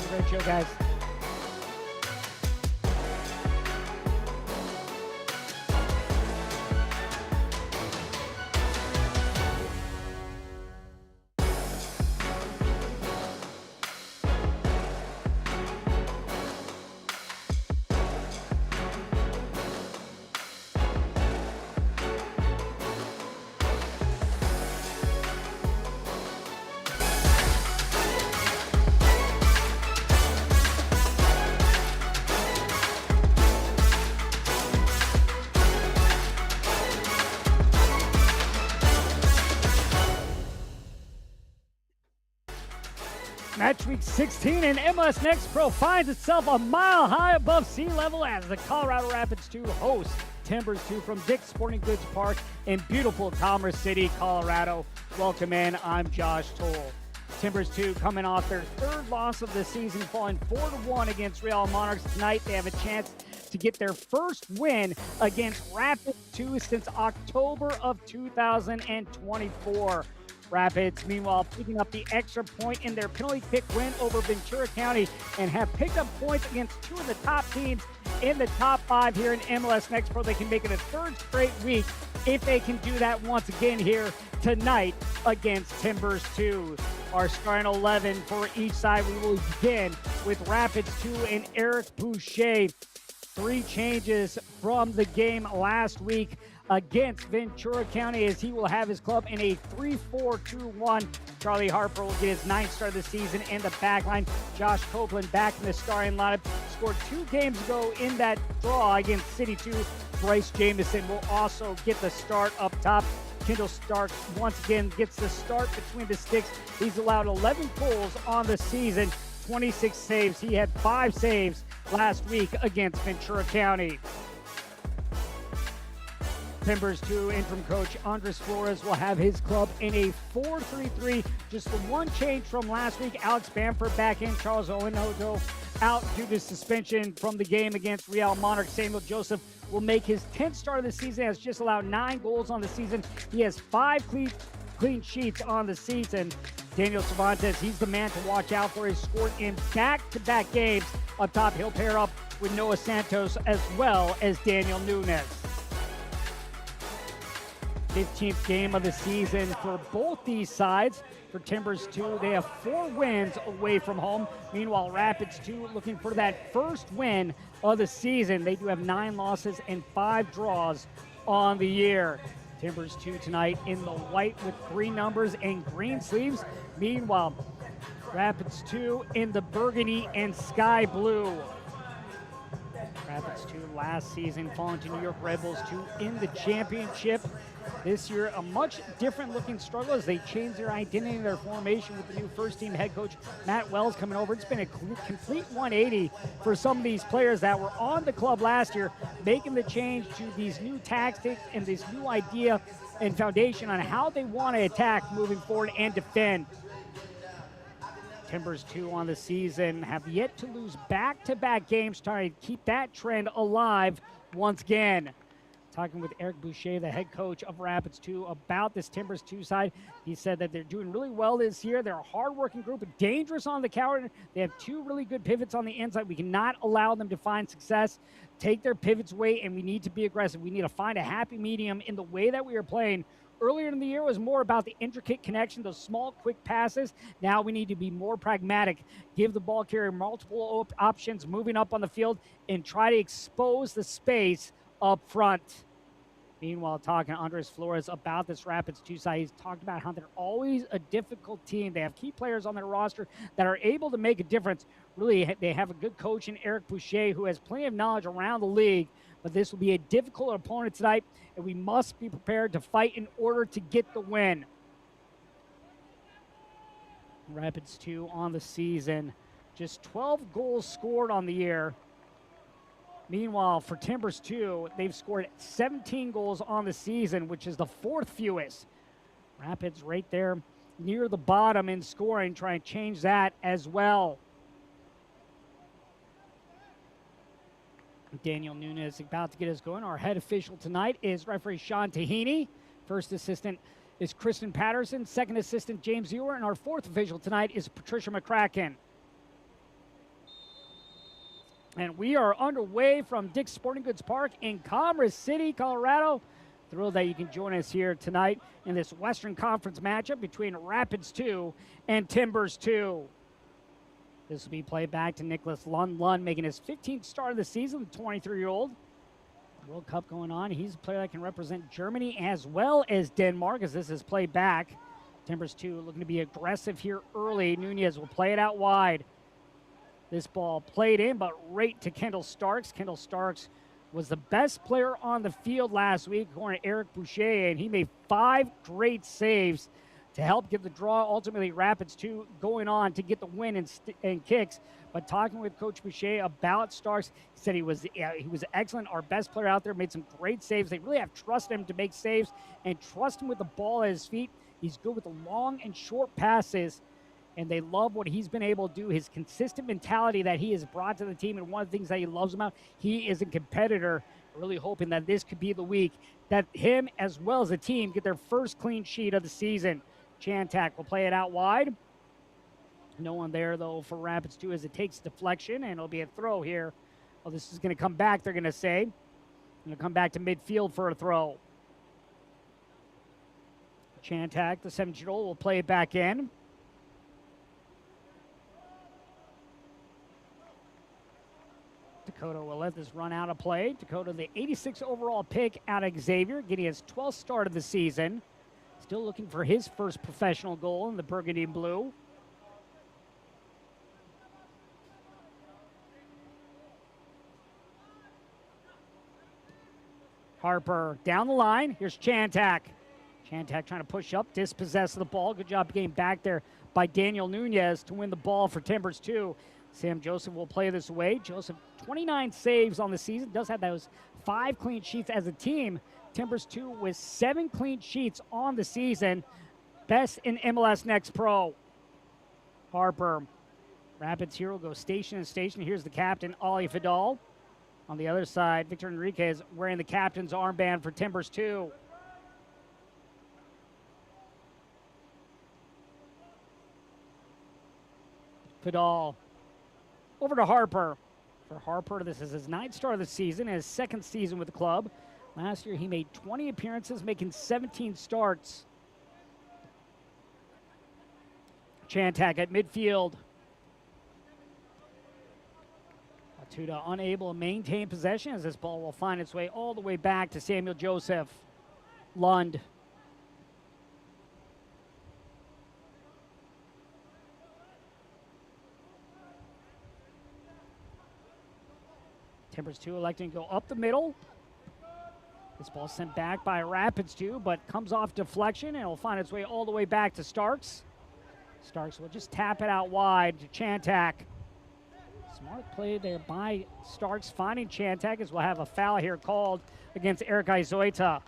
a great show, guys. Match week 16 and MLS Next Pro finds itself a mile high above sea level as the Colorado Rapids 2 host Timbers 2 from Dick's Sporting Goods Park in beautiful Commerce City, Colorado. Welcome in, I'm Josh Toll. Timbers 2 coming off their third loss of the season, falling 4-1 against Real Monarchs. Tonight they have a chance to get their first win against Rapids 2 since October of 2024. Rapids, meanwhile, picking up the extra point in their penalty kick win over Ventura County and have picked up points against two of the top teams in the top 5 here in MLS Next Pro. They can make it a third straight week if they can do that once again here tonight against Timbers 2. Our starting 11 for each side, we will begin with Rapids 2 and Eric Boucher. 3 changes from the game last week against Ventura County as he will have his club in a 3-4-2-1. Charlie Harper will get his 9th start of the season in the back line. Josh Copeland back in the starting lineup. Scored 2 games ago in that draw against City 2. Bryce Jamison will also get the start up top. Kendall Stark once again gets the start between the sticks. He's allowed 11 goals on the season, 26 saves. He had 5 saves last week against Ventura County. Timbers 2 interim coach Andres Flores will have his club in a 4-3-3. Just the one change from last week. Alex Bamford back in. Charles Owenodo out due to suspension from the game against Real Monarch. Samuel Joseph will make his 10th start of the season. Has just allowed 9 goals on the season. He has 5 clean sheets on the season. Daniel Cervantes, he's the man to watch out for. He's scored in back-to-back games. Up top, he'll pair up with Noah Santos as well as Daniel Nunes. 15th game of the season for both these sides. For Timbers 2, they have 4 wins away from home. Meanwhile, Rapids 2 looking for that first win of the season. They do have 9 losses and 5 draws on the year. Timbers 2 tonight in the white with 3 numbers and green sleeves. Meanwhile, Rapids 2 in the burgundy and sky blue. Rapids 2 last season falling to New York Red Bulls 2 in the championship. This year, a much different looking struggle as they change their identity and their formation with the new first team head coach, Matt Wells, coming over. It's been a complete 180 for some of these players that were on the club last year, making the change to these new tactics and this new idea and foundation on how they want to attack moving forward and defend. Timbers 2 on the season have yet to lose back-to-back games, trying to keep that trend alive once again. Talking with Eric Boucher, the head coach of Rapids 2, about this Timbers 2 side. He said that they're doing really well this year. They're a hard-working group, dangerous on the counter. They have 2 really good pivots on the inside. We cannot allow them to find success, take their pivots away, and we need to be aggressive. We need to find a happy medium in the way that we are playing. Earlier in the year was more about the intricate connection, those small, quick passes. Now we need to be more pragmatic, give the ball carrier multiple options moving up on the field, and try to expose the space up front. Meanwhile, talking to Andres Flores about this Rapids 2 side, he's talked about how they're always a difficult team. They have key players on their roster that are able to make a difference. Really, they have a good coach in Eric Boucher who has plenty of knowledge around the league, but this will be a difficult opponent tonight, and we must be prepared to fight in order to get the win. Rapids 2 on the season, just 12 goals scored on the year. Meanwhile, for Timbers 2, they've scored 17 goals on the season, which is the 4th fewest. Rapids right there near the bottom in scoring, trying to change that as well. Daniel Nunes about to get us going. Our head official tonight is referee Sean Tahini. First assistant is Kristen Patterson. Second assistant James Ewer. And our 4th official tonight is Patricia McCracken. And we are underway from Dick's Sporting Goods Park in Commerce City, Colorado. Thrilled that you can join us here tonight in this Western Conference matchup between Rapids 2 and Timbers 2. This will be played back to Nicholas Lund. Lund making his 15th start of the season, the 23-year-old. World Cup going on. He's a player that can represent Germany as well as Denmark as this is played back. Timbers 2 looking to be aggressive here early. Nunez will play it out wide. This ball played in, but right to Kendall Starks. Kendall Starks was the best player on the field last week, according to Eric Boucher, and he made 5 great saves to help get the draw. Ultimately, Rapids 2 going on to get the win and kicks. But talking with Coach Boucher about Starks, he said he was excellent, our best player out there, made some great saves. They really have trusted him to make saves and trust him with the ball at his feet. He's good with the long and short passes, and they love what he's been able to do, his consistent mentality that he has brought to the team. And one of the things that he loves about, he is a competitor, really hoping that this could be the week that him as well as the team get their first clean sheet of the season. Chantak will play it out wide. No one there, though, for Rapids 2 as it takes deflection, and it'll be a throw here. Oh, this is going to come back, they're going to say. Going to come back to midfield for a throw. Chantak, the 17-year-old, will play it back in. Dakota will let this run out of play. Dakota, the 86 overall pick out of Xavier, getting his 12th start of the season. Still looking for his first professional goal in the burgundy and blue. Harper down the line. Here's Chantak. Chantak trying to push up, dispossess the ball. Good job getting back there by Daniel Nunez to win the ball for Timbers 2. Sam Joseph will play this away. Joseph, 29 saves on the season. Does have those 5 clean sheets as a team. Timbers 2 with 7 clean sheets on the season. Best in MLS Next Pro. Harper. Rapids hero goes station and station. Here's the captain, Ali Fidal. On the other side, Victor Enriquez wearing the captain's armband for Timbers 2. Fidal. Over to Harper. For Harper, this is his 9th start of the season, his 2nd season with the club. Last year, he made 20 appearances, making 17 starts. Chantak at midfield. Tuda unable to maintain possession as this ball will find its way all the way back to Samuel Joseph. Lund. Timbers 2 electing to go up the middle. This ball sent back by Rapids 2, but comes off deflection, and it'll find its way all the way back to Starks. Starks will just tap it out wide to Chantak. Smart play there by Starks, finding Chantak, as we'll have a foul here called against Eric Izoita.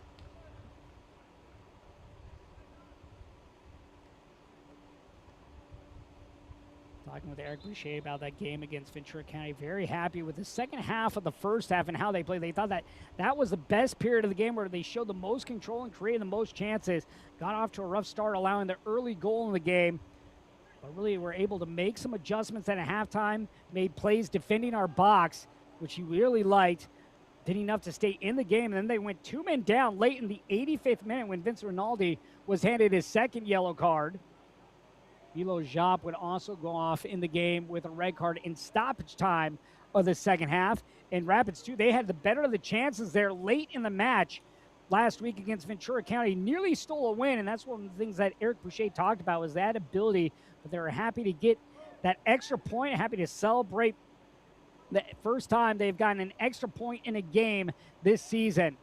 Talking with Eric Boucher about that game against Ventura County. Very happy with the second half of the first half and how they played. They thought that was the best period of the game where they showed the most control and created the most chances. Got off to a rough start, allowing the early goal in the game. But really were able to make some adjustments at a halftime, made plays defending our box, which he really liked. Did enough to stay in the game, and then they went 2 men down late in the 85th minute when Vince Rinaldi was handed his 2nd yellow card. Milo Jop would also go off in the game with a red card in stoppage time of the second half. And Rapids 2, they had the better of the chances there late in the match last week against Ventura County. Nearly stole a win, and that's one of the things that Eric Boucher talked about was that ability. But they were happy to get that extra point, happy to celebrate the first time they've gotten an extra point in a game this season.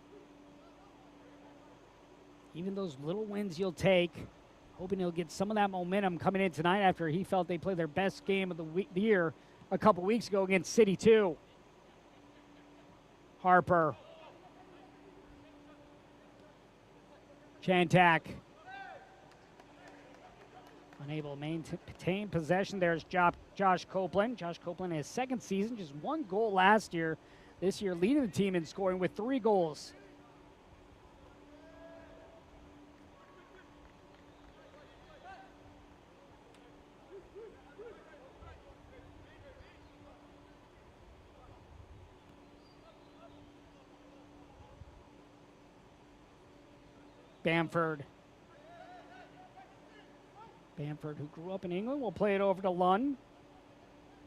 Even those little wins you'll take. Hoping he'll get some of that momentum coming in tonight after he felt they played their best game of the year a couple weeks ago against City 2. Harper. Chantak. Unable to maintain possession. There's Josh Copeland. Josh Copeland, his 2nd season, just 1 goal last year. This year, leading the team in scoring with 3 goals. Bamford. Bamford, who grew up in England, will play it over to Lund.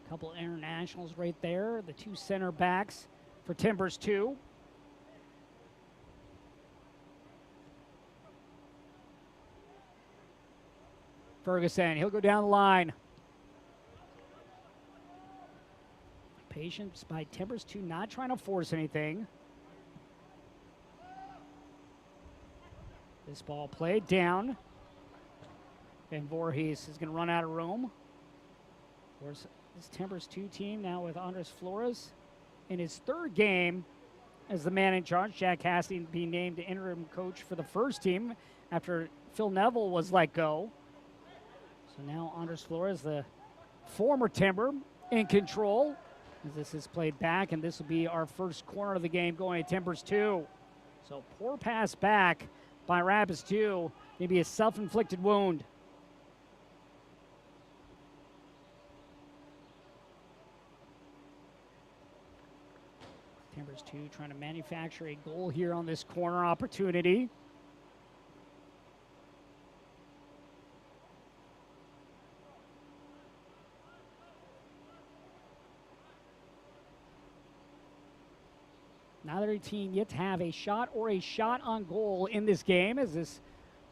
A couple internationals right there. The two center backs for Timbers 2. Ferguson, he'll go down the line. Patience by Timbers 2, not trying to force anything. This ball played down. Van Voorhees is going to run out of room. Of course, this Timbers 2 team now with Andres Flores in his third game as the man in charge. Jack Cassidy being named the interim coach for the first team after Phil Neville was let go. So now Andres Flores, the former Timber, in control as this is played back, and this will be our first corner of the game going to Timbers 2. So poor pass back by Rapids 2, maybe a self-inflicted wound. Timbers 2 trying to manufacture a goal here on this corner opportunity. Neither team yet to have a shot or a shot on goal in this game as this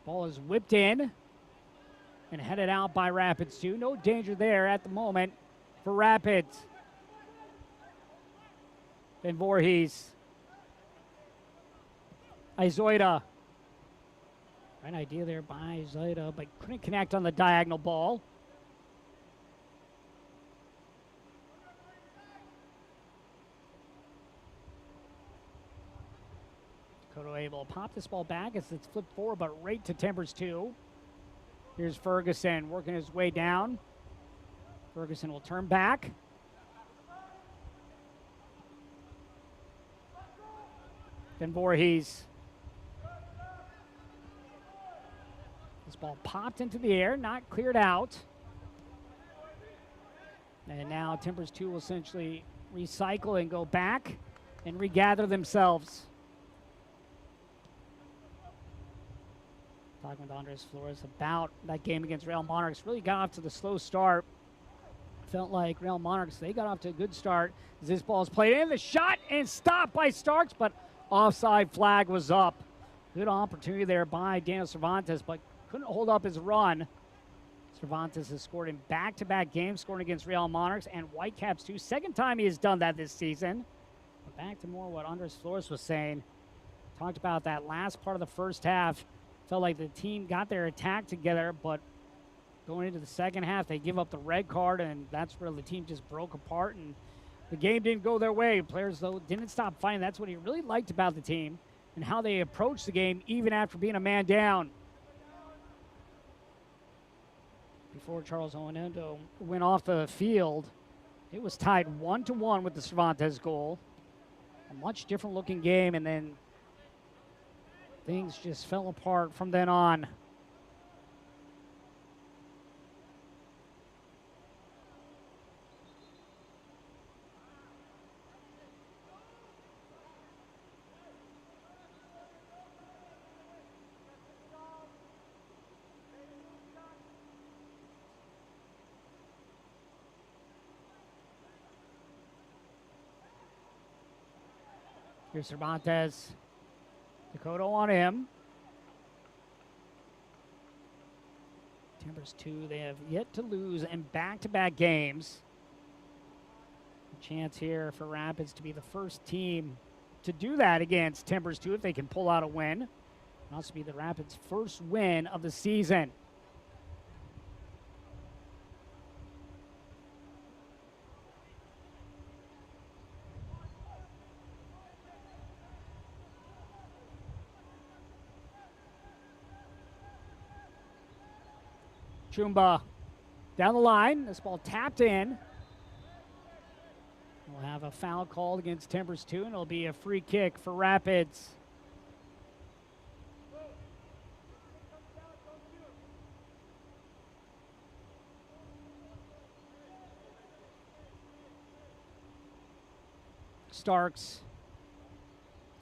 ball is whipped in and headed out by Rapids 2. No danger there at the moment for Rapids. Van Voorhees. Izoida. Right idea there by Izoida, but couldn't connect on the diagonal ball. Dakota able to pop this ball back as it's flipped forward, but right to Timbers 2. Here's Ferguson working his way down. Ferguson will turn back. Van Voorhees. This ball popped into the air, not cleared out. And now Timbers 2 will essentially recycle and go back and regather themselves. Talking with Andres Flores about that game against Real Monarchs. Really got off to the slow start. Felt like Real Monarchs, they got off to a good start as this ball is played in. The shot and stopped by Starks, but offside flag was up. Good opportunity there by Daniel Cervantes, but couldn't hold up his run. Cervantes has scored in back-to-back games, scoring against Real Monarchs and Whitecaps too. Second time he has done that this season. But back to more what Andres Flores was saying. Talked about that last part of the first half. Felt like the team got their attack together, but going into the second half, they give up the red card, and that's where the team just broke apart, and the game didn't go their way. Players, though, didn't stop fighting. That's what he really liked about the team and how they approached the game even after being a man down. Before Charles Owenendo went off the field, it was tied 1-1 with the Cervantes goal. A much different looking game, and then things just fell apart from then on. Here's Cervantes. Dakota on him. Timbers 2, they have yet to lose in back-to-back games. A chance here for Rapids to be the first team to do that against Timbers 2 if they can pull out a win. And also be the Rapids' first win of the season. Chumba down the line. This ball tapped in. We'll have a foul called against Timbers 2, and it'll be a free kick for Rapids. Starks.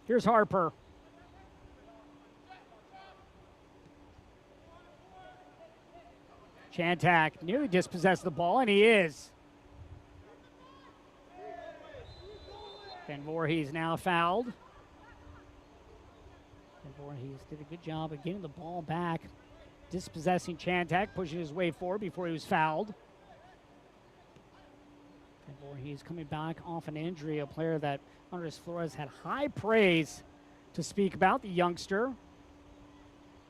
Here's Harper. Chantak nearly dispossessed the ball, and he is. Van Voorhees now fouled. Van Voorhees did a good job of getting the ball back, dispossessing Chantak, pushing his way forward before he was fouled. Van Voorhees coming back off an injury, a player that Andres Flores had high praise to speak about, the youngster.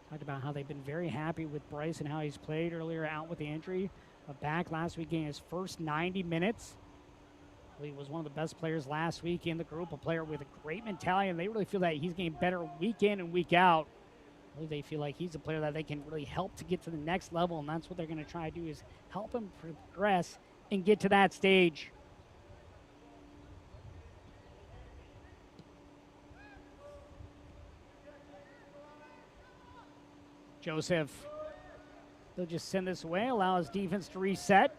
Talked about how they've been very happy with Bryce and how he's played earlier out with the injury. Back last week in his first 90 minutes. He was one of the best players last week in the group, a player with a great mentality, and they really feel that he's getting better week in and week out. Really, they feel like he's a player that they can really help to get to the next level, and that's what they're going to try to do, is help him progress and get to that stage. Joseph, they'll just send this away, allow his defense to reset.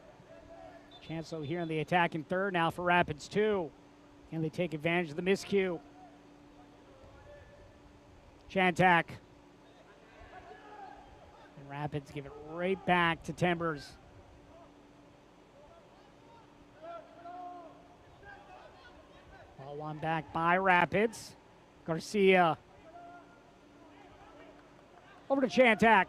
Chancellor here in the attack in third now for Rapids 2. Can they take advantage of the miscue? Chantak. And Rapids give it right back to Timbers. Ball won back by Rapids. Garcia. Over to Chantak.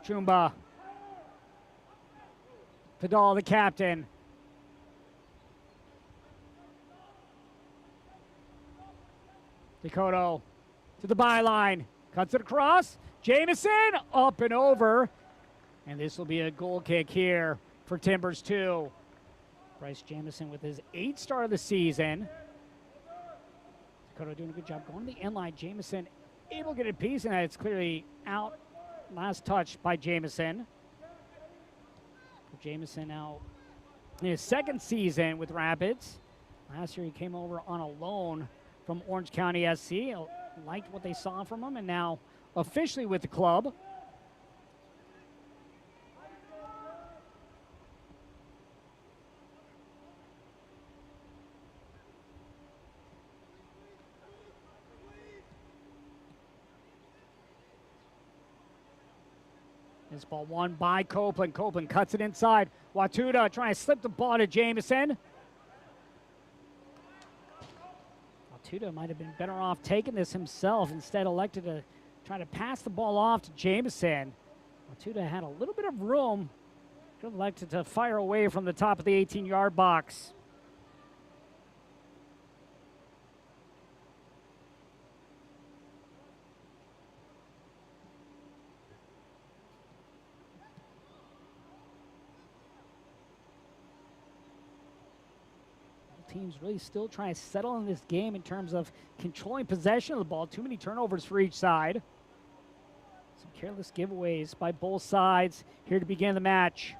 Chumba. Vidal, the captain. Dakota to the byline. Cuts it across. Jamison up and over. And this will be a goal kick here for Timbers 2. Bryce Jamison with his 8th start of the season. Dakota doing a good job going to the end line. Jamison able to get a piece, and it's clearly out. Last touch by Jamison. Jamison now in his 2nd season with Rapids. Last year he came over on a loan from Orange County SC. Liked what they saw from him, and now officially with the club. This ball won by Copeland. Copeland cuts it inside. Watuda trying to slip the ball to Jamison. Watuda might have been better off taking this himself. Instead elected to try to pass the ball off to Jamison. Watuda had a little bit of room. Could have elected to fire away from the top of the 18-yard box. Teams really still trying to settle in this game in terms of controlling possession of the ball. Too many turnovers for each side. Some careless giveaways by both sides here to begin the match.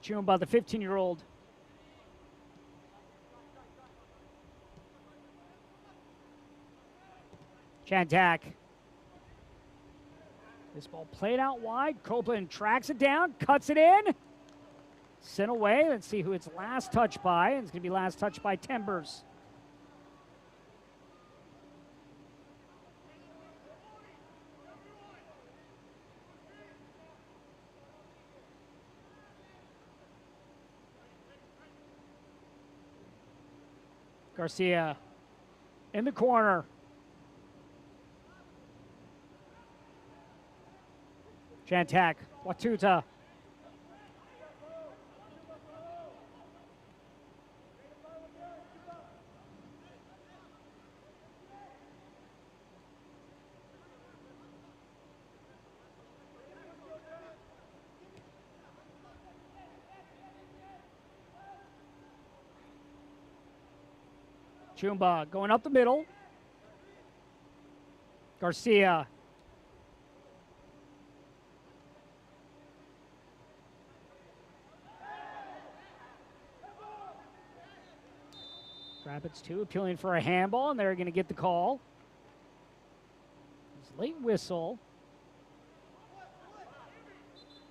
Chumba, the 15-year-old. Chantak. This ball played out wide. Copeland tracks it down, cuts it in. Sent away. Let's see who it's last touched by. It's going to be last touched by Timbers. Garcia in the corner. Chantak, Watuta. Chumba going up the middle. Garcia. Rapids 2 appealing for a handball, and they're going to get the call. It's late whistle.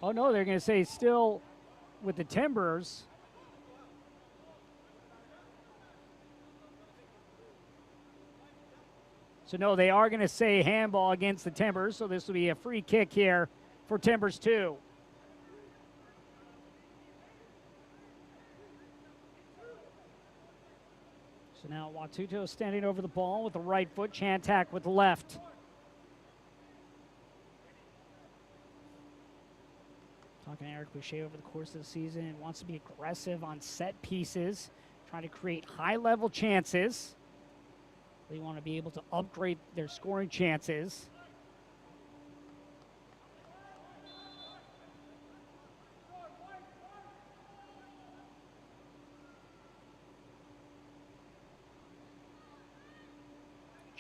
Oh, no, they're going to say still with the Timbers. So, no, they are going to say handball against the Timbers, so this will be a free kick here for Timbers 2. So now Watuto standing over the ball with the right foot, Chantak with the left. Talking to Eric Boucher over the course of the season, and wants to be aggressive on set pieces, trying to create high-level chances. They want to be able to upgrade their scoring chances.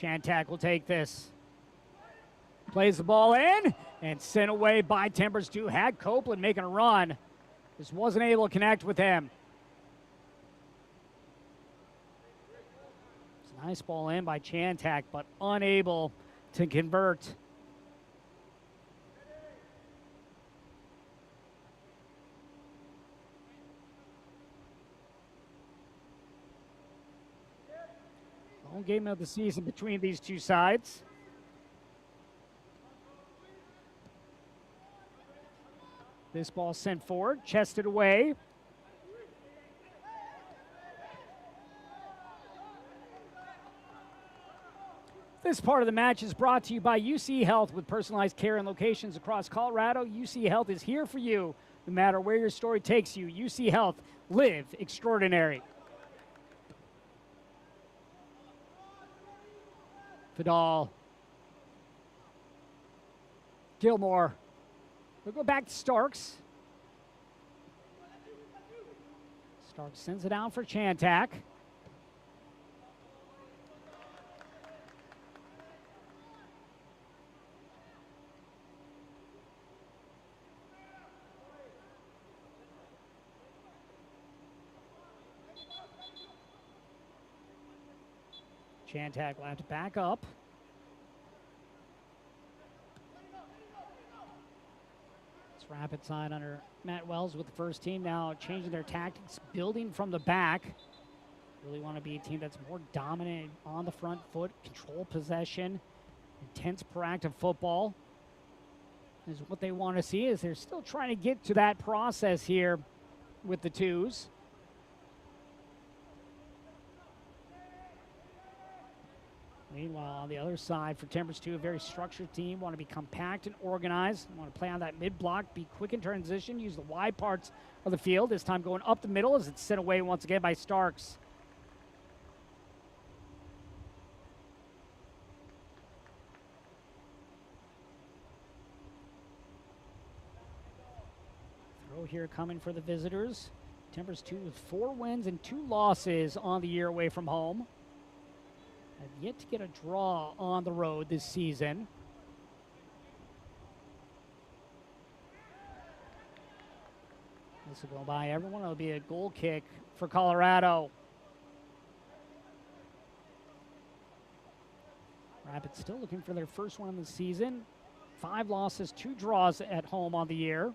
Chantak will take this. Plays the ball in and sent away by Timbers 2. Had Copeland making a run. Just wasn't able to connect with him. It's a nice ball in by Chantak, but unable to convert. Home game of the season between these two sides. This ball sent forward, chested away. This part of the match is brought to you by UC Health. With personalized care and locations across Colorado, UC Health is here for you no matter where your story takes you. UC Health, live extraordinary. Fidal. Gilmore. We'll go back to Starks. Starks sends it out for Chantak. Chantak will have to back up. It's Rapid side under Matt Wells with the first team now changing their tactics, building from the back. Really want to be a team that's more dominant on the front foot, control possession, intense proactive football is what they want to see. Is they're still trying to get to that process here with the twos. Meanwhile, on the other side for Timbers 2, a very structured team, want to be compact and organized, want to play on that mid-block, be quick in transition, use the wide parts of the field. This time going up the middle as it's sent away once again by Starks. Throw here coming for the visitors. Timbers 2 with 4 wins and 2 losses on the year away from home. Have yet to get a draw on the road this season. This will go by everyone. It'll be a goal kick for Colorado. Rapids still looking for their first one of the season. 5 losses, 2 draws at home on the year.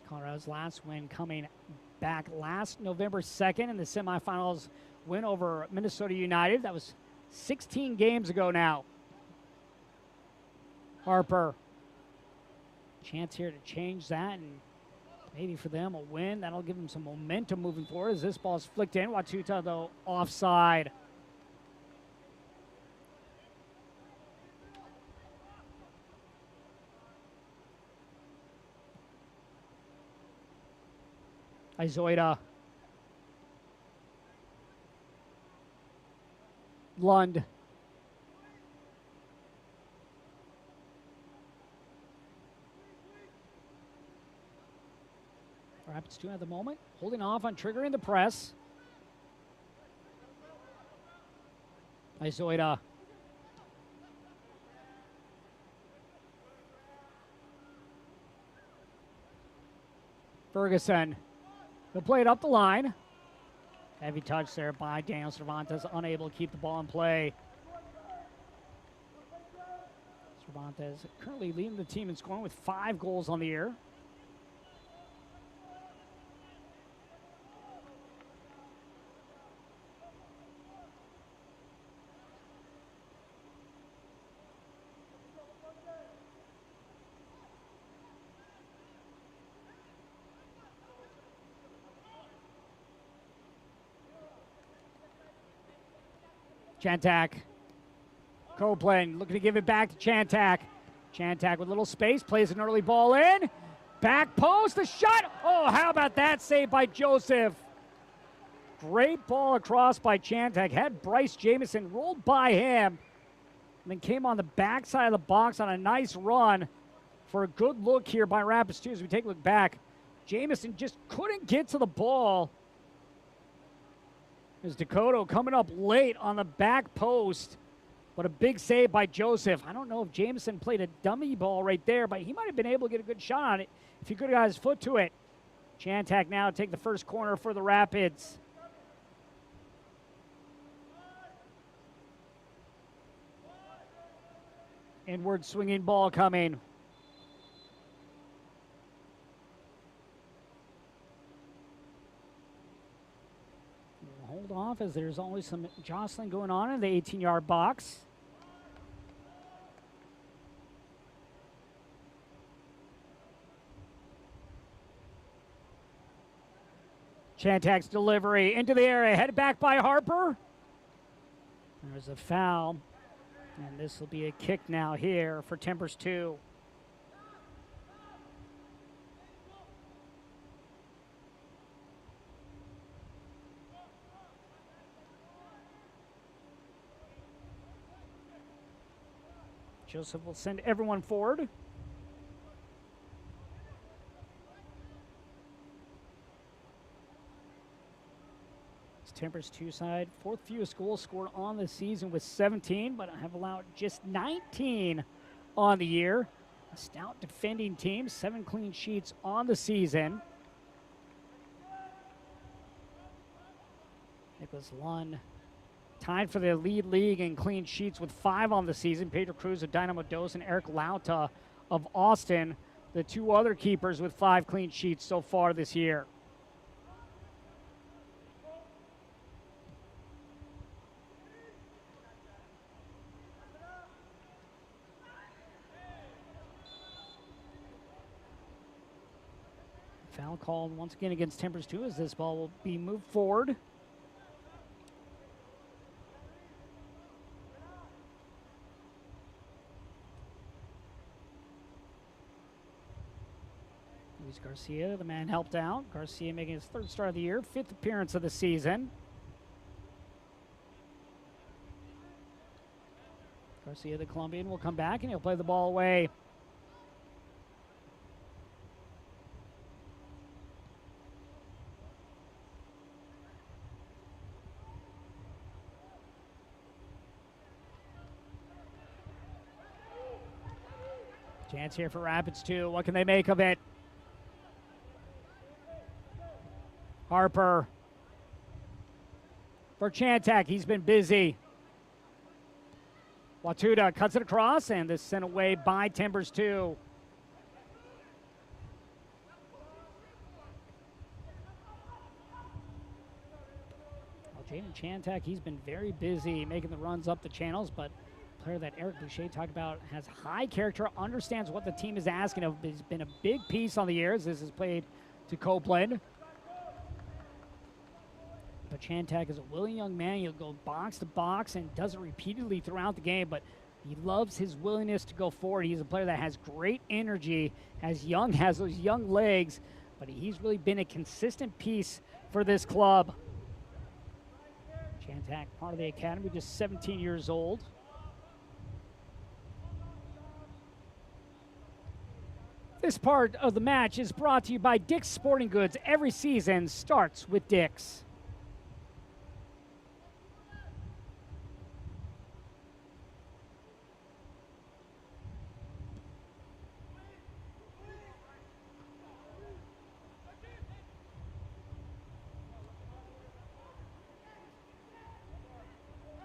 Colorado's last win coming back last November 2nd in the semifinals win over Minnesota United. That was 16 games ago now. Harper. Chance here to change that, and maybe for them a win. That'll give them some momentum moving forward as this ball is flicked in. Watuta, though, offside. Izoida. Lund. Rapids 2 at the moment, holding off on triggering the press. Izoida. Ferguson. He'll play it up the line. Heavy touch there by Daniel Cervantes, unable to keep the ball in play. Cervantes currently leading the team in scoring with 5 goals on the year. Chantak. Copeland looking to give it back to Chantak. Chantak with a little space, plays an early ball in. Back post, the shot. Oh, how about that save by Joseph? Great ball across by Chantak. Had Bryce Jamison rolled by him. And then came on the backside of the box on a nice run for a good look here by Rapids 2 as we take a look back. Jamison just couldn't get to the ball. There's Dakota coming up late on the back post. But a big save by Joseph. I don't know if Jameson played a dummy ball right there, but he might have been able to get a good shot on it if he could have got his foot to it. Chantak now take the first corner for the Rapids. Inward swinging ball coming. Hold off as there's always some jostling going on in the 18-yard box. Chantak's delivery into the area, headed back by Harper. There's a foul, and this will be a kick now here for Timbers 2. Joseph will send everyone forward. It's Timbers 2 side, 4th fewest goals scored on the season with 17, but have allowed just 19 on the year. A stout defending team, 7 clean sheets on the season. Nicholas Lund tied for the lead league in clean sheets with 5 on the season. Pedro Cruz of Dynamo Dos and Eric Lauta of Austin, the 2 other keepers with 5 clean sheets so far this year. Foul called once again against Timbers 2 as this ball will be moved forward. Luis Garcia, the man helped out. Garcia making his 3rd start of the year, 5th appearance of the season. Garcia, the Colombian, will come back and he'll play the ball away. Chance here for Rapids 2. What can they make of it? Harper for Chantak. He's been busy. Watuda cuts it across, and this sent away by Timbers 2. Well, Jaden Chantak, he's been very busy making the runs up the channels, but player that Eric Boucher talked about has high character, understands what the team is asking of. He's been a big piece on the years. This is played to Copeland. But Chantak is a willing young man. He'll go box to box and does it repeatedly throughout the game, but he loves his willingness to go forward. He's a player that has great energy, has those young legs, but he's really been a consistent piece for this club. Chantak, part of the academy, just 17 years old. This part of the match is brought to you by Dick's Sporting Goods. Every season starts with Dick's.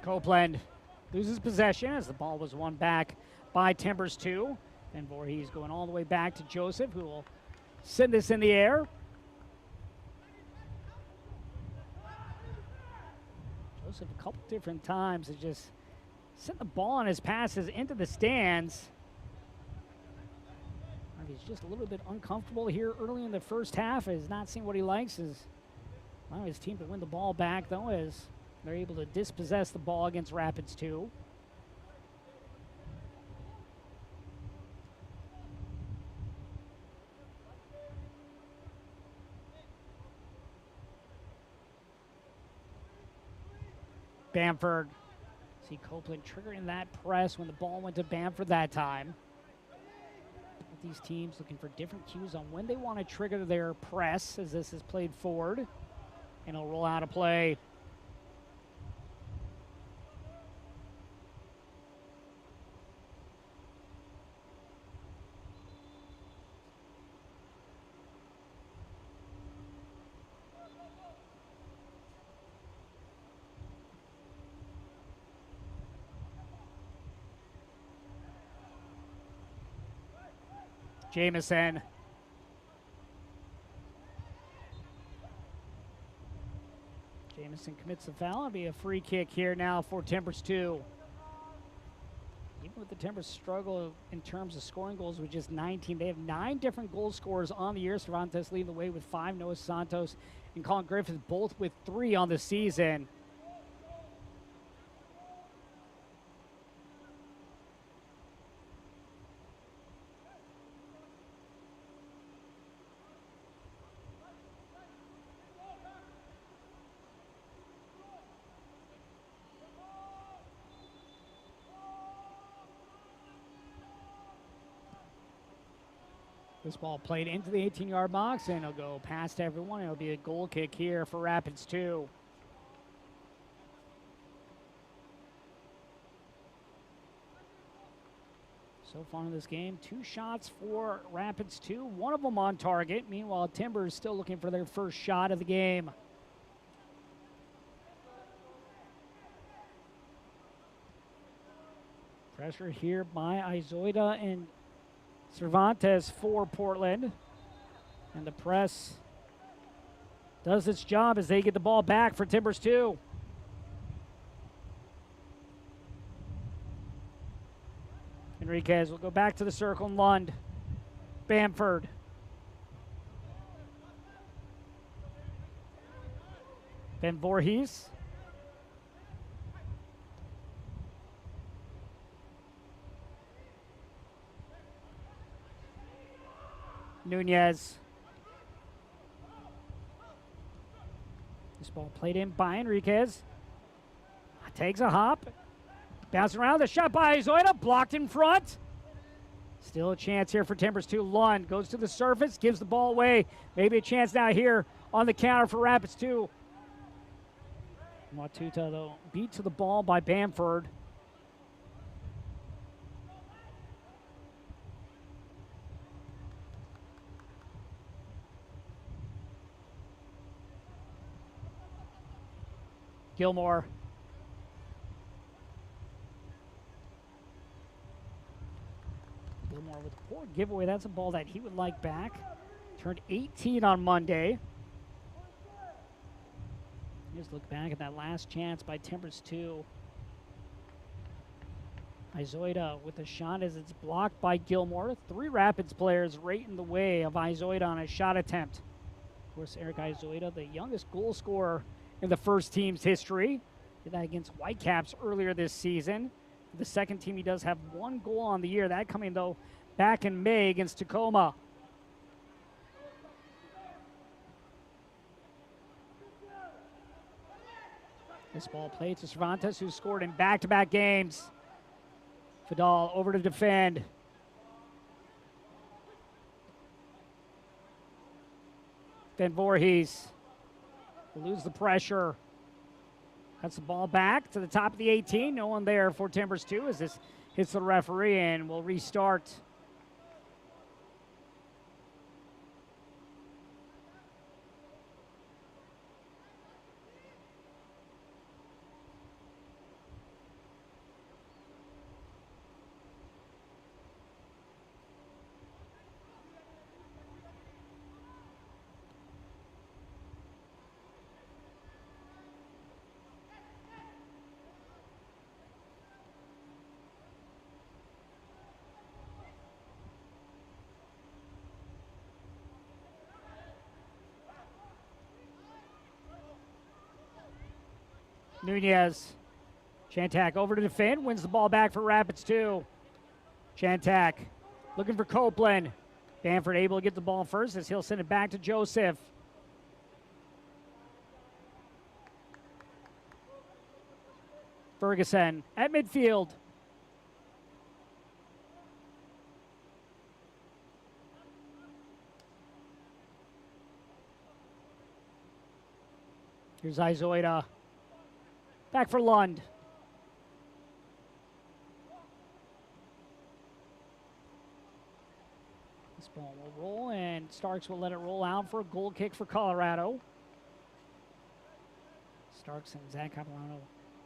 Copeland loses possession as the ball was won back by Timbers 2. And Voorhees going all the way back to Joseph, who will send this in the air. Joseph a couple different times has just sent the ball on his passes into the stands. He's just a little bit uncomfortable here early in the first half. Has not seen what he likes. Is allowing his team to win the ball back, though, as they're able to dispossess the ball against Rapids 2. Bamford. See Copeland triggering that press when the ball went to Bamford that time. These teams looking for different cues on when they want to trigger their press as this is played forward. And it'll roll out a play. Jamison. Jamison commits the foul. It'll be a free kick here now for Timbers 2. Even with the Timbers struggle in terms of scoring goals with just 19, they have 9 different goal scorers on the year. Cervantes leading the way with 5. Noah Santos and Colin Griffith both with 3 on the season. This ball played into the 18-yard box, and it'll go past everyone. It'll be a goal kick here for Rapids 2. So far in this game, 2 shots for Rapids 2, one of them on target. Meanwhile, Timbers still looking for their first shot of the game. Pressure here by Izoida and Cervantes for Portland. And the press does its job as they get the ball back for Timbers 2. Enriquez will go back to the circle and Lund. Bamford. Ben Voorhees. Nunez. This ball played in by Enriquez. Takes a hop. Bouncing around. The shot by Izoida. Blocked in front. Still a chance here for Timbers 2. Lund goes to the surface. Gives the ball away. Maybe a chance now here on the counter for Rapids 2. Watuta, though, beat to the ball by Bamford. Gilmore. Gilmore with a poor giveaway. That's a ball that he would like back. Turned 18 on Monday. Just look back at that last chance by Timbers 2. Izoida with a shot as it's blocked by Gilmore. 3 Rapids players right in the way of Izoida on a shot attempt. Of course, Eric Izoida, the youngest goal scorer in the first team's history. Did that against Whitecaps earlier this season. For the second team, he does have 1 goal on the year. That coming, though, back in May against Tacoma. This ball played to Cervantes, who scored in back-to-back games. Fidal over to defend. Then Voorhees will lose the pressure. Cuts the ball back to the top of the 18. No one there for Timbers 2 as this hits the referee and will restart. Nunez. Chantak over to defend, wins the ball back for Rapids 2. Chantak looking for Copeland. Bamford able to get the ball first as he'll send it back to Joseph. Ferguson at midfield. Here's Izoida. Back for Lund. This ball will roll, and Starks will let it roll out for a goal kick for Colorado. Starks and Zach Capilano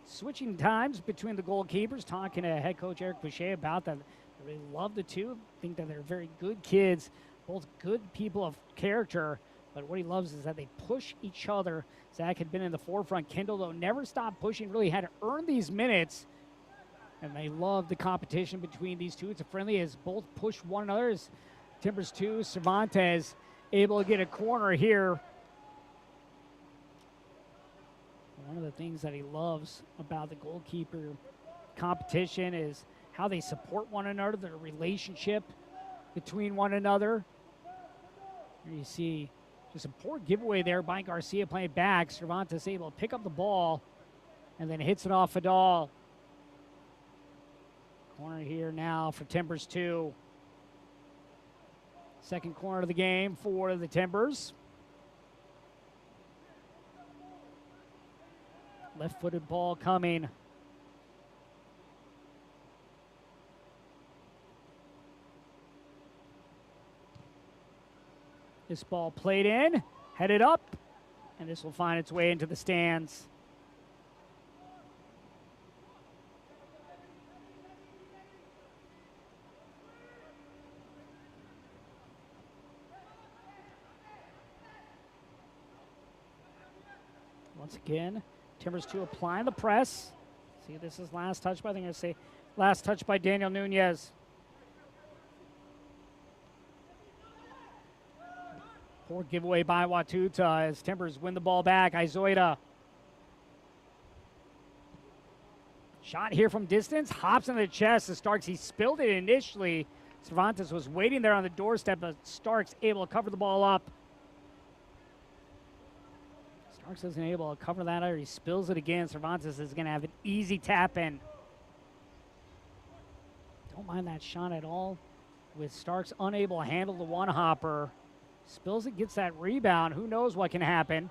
switching times between the goalkeepers, talking to head coach Eric Boucher about that. They really love the two. Think that they're very good kids, both good people of character. But what he loves is that they push each other. Zach had been in the forefront. Kendall, though, never stopped pushing, really had to earn these minutes. And they love the competition between these two. It's a friendly as both push one another. As Timbers 2, Cervantes able to get a corner here. One of the things that he loves about the goalkeeper competition is how they support one another, their relationship between one another. Here you see just a poor giveaway there by Garcia playing back. Cervantes able to pick up the ball and then hits it off Fadal. Corner here now for Timbers 2. Second corner of the game for the Timbers. Left-footed ball coming. This ball played in, headed up, and this will find its way into the stands. Once again, Timbers 2 applying the press. See, this is last touch by, I think I'm going to say last touch by Daniel Nunez. Poor giveaway by Watuta as Timbers win the ball back. Izoida. Shot here from distance, hops in the chest of Starks. He spilled it initially. Cervantes was waiting there on the doorstep, but Starks able to cover the ball up. Starks isn't able to cover that either. He spills it again. Cervantes is going to have an easy tap in. Don't mind that shot at all. With Starks unable to handle the one-hopper. Spills it, gets that rebound. Who knows what can happen.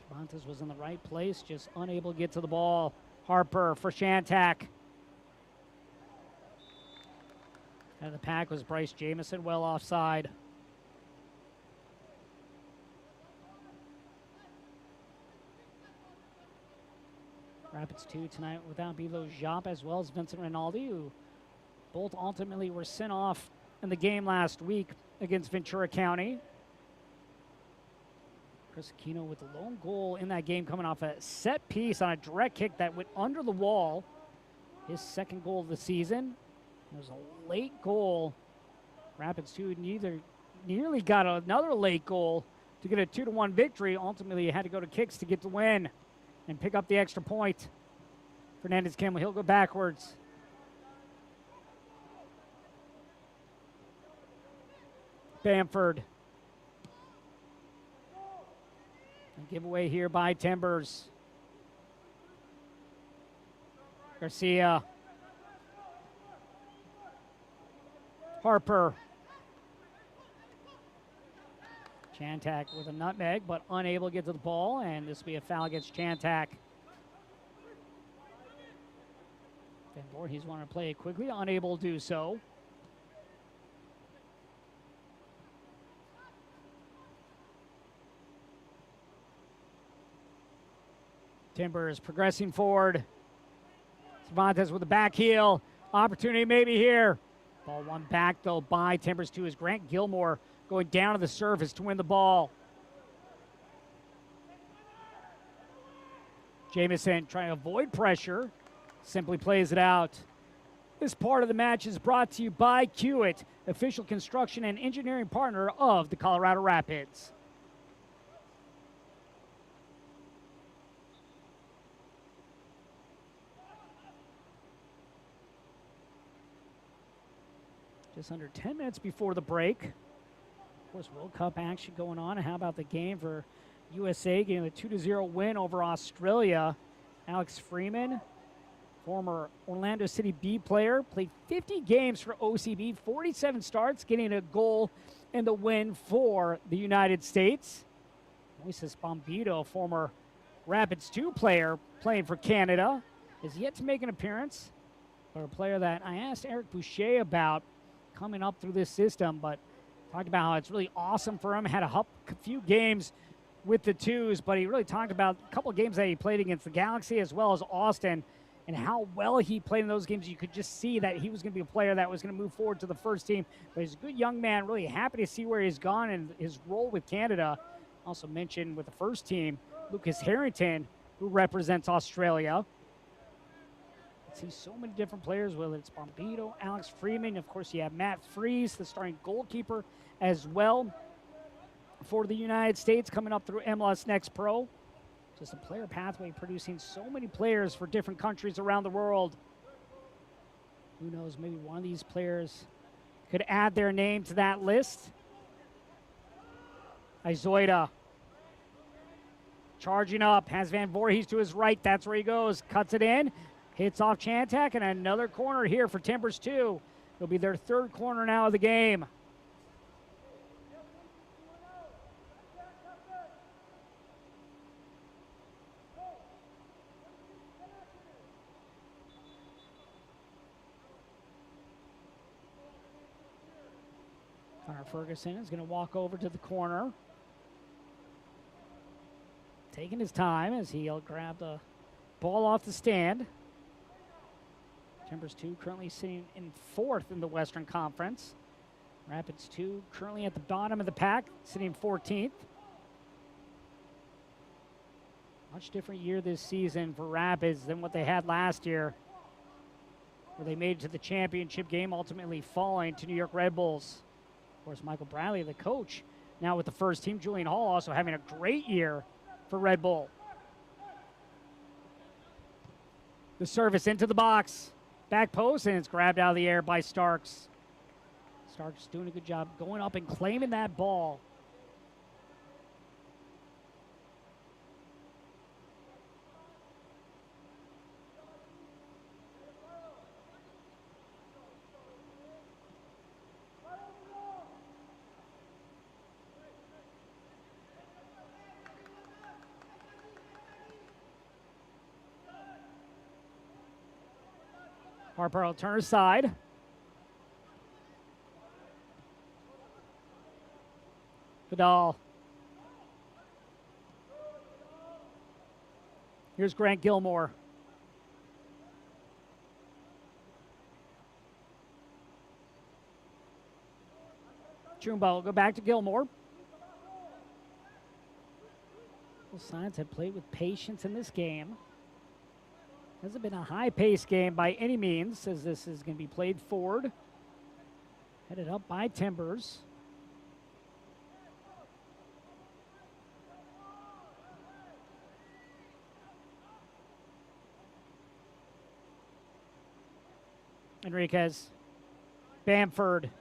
Cervantes was in the right place, just unable to get to the ball. Harper for Shantak. Out of the pack was Bryce Jamison, well offside. Rapids 2 tonight without Bilo Jop as well as Vincent Rinaldi, who both ultimately were sent off in the game last week against Ventura County. Chris Aquino with the lone goal in that game, coming off a set piece on a direct kick that went under the wall. His second goal of the season. It was a late goal. Rapids 2 nearly got another late goal to get a 2-1 victory. Ultimately, he had to go to kicks to get the win and pick up the extra point. Fernandez Campbell, he'll go backwards. Bamford. A giveaway here by Timbers. Garcia. Harper. Chantak with a nutmeg, but unable to get to the ball, and this will be a foul against Chantak. Van Voorhees wanted to play it quickly, unable to do so. Timbers progressing forward. Cervantes with the back heel. Opportunity maybe here. Ball won back, though, by Timbers 2 as Grant Gilmore going down to the surface to win the ball. Jamison trying to avoid pressure. Simply plays it out. This part of the match is brought to you by Kiewit, official construction and engineering partner of the Colorado Rapids. Just under 10 minutes before the break. Of course, World Cup action going on. And how about the game for USA getting a 2-0 win over Australia? Alex Freeman, former Orlando City B player, played 50 games for OCB, 47 starts, getting a goal in the win for the United States. Moises Bombito, former Rapids 2 player playing for Canada, is yet to make an appearance. But a player that I asked Eric Boucher about coming up through this system, but talked about how it's really awesome for him. Had a few games with the twos, but he really talked about a couple of games that he played against the Galaxy as well as Austin, and how well he played in those games. You could just see that he was going to be a player that was going to move forward to the first team. But he's a good young man, really happy to see where he's gone and his role with Canada. Also mentioned with the first team, Lucas Harrington, who represents Australia. See so many different players, whether it's Bombito, Alex Freeman. Of course, you have Matt Freese, the starting goalkeeper as well for the United States, coming up through MLS Next Pro. Just a player pathway producing so many players for different countries around the world. Who knows, maybe one of these players could add their name to that list. Izoida charging up, has Van Voorhees to his right. That's where he goes, cuts it in. Hits off Chantak, and another corner here for Timbers 2. It'll be their third corner now of the game. Connor Ferguson is going to walk over to the corner. Taking his time as he'll grab the ball off the stand. Timbers 2 currently sitting in 4th in the Western Conference. Rapids 2 currently at the bottom of the pack, sitting 14th. Much different year this season for Rapids than what they had last year, where they made it to the championship game, ultimately falling to New York Red Bulls. Of course, Michael Bradley, the coach, now with the first team. Julian Hall also having a great year for Red Bull. The service into the box. Back post, and it's grabbed out of the air by Starks. Starks doing a good job going up and claiming that ball. Harper will turn aside. Vidal. Here's Grant Gilmore. Chumba will go back to Gilmore. Both sides have played with patience in this game. Hasn't been a high-paced game by any means, as this is going to be played forward. Headed up by Timbers. Enriquez. Bamford.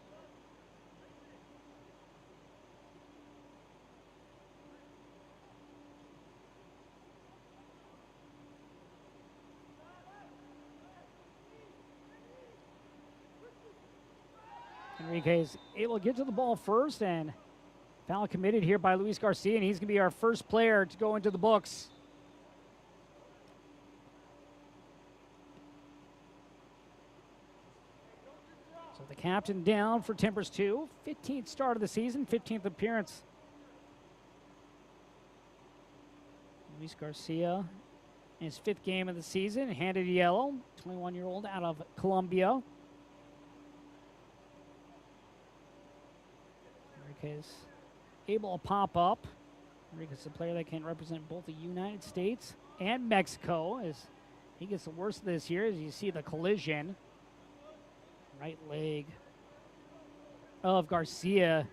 Enriquez able to get to the ball first, and foul committed here by Luis Garcia, and he's going to be our first player to go into the books. So the captain down for Timbers 2. 15th start of the season, 15th appearance. Luis Garcia, in his 5th game of the season, handed yellow. 21-year-old out of Colombia. Enriquez able to pop up. Enriquez is a player that can represent both the United States and Mexico, as he gets the worst of this here, as you see the collision. Right leg of Garcia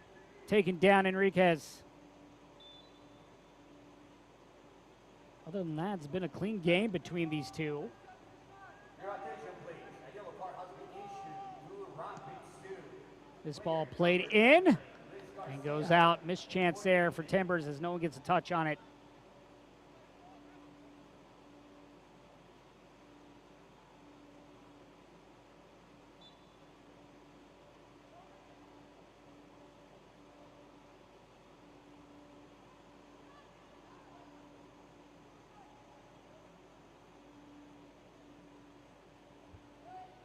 taking down Enriquez. Other than that, it's been a clean game between these two. Your attention, please. A yellow card has been issued to Rapids 2. This ball played in and goes out. Missed chance there for Timbers as no one gets a touch on it.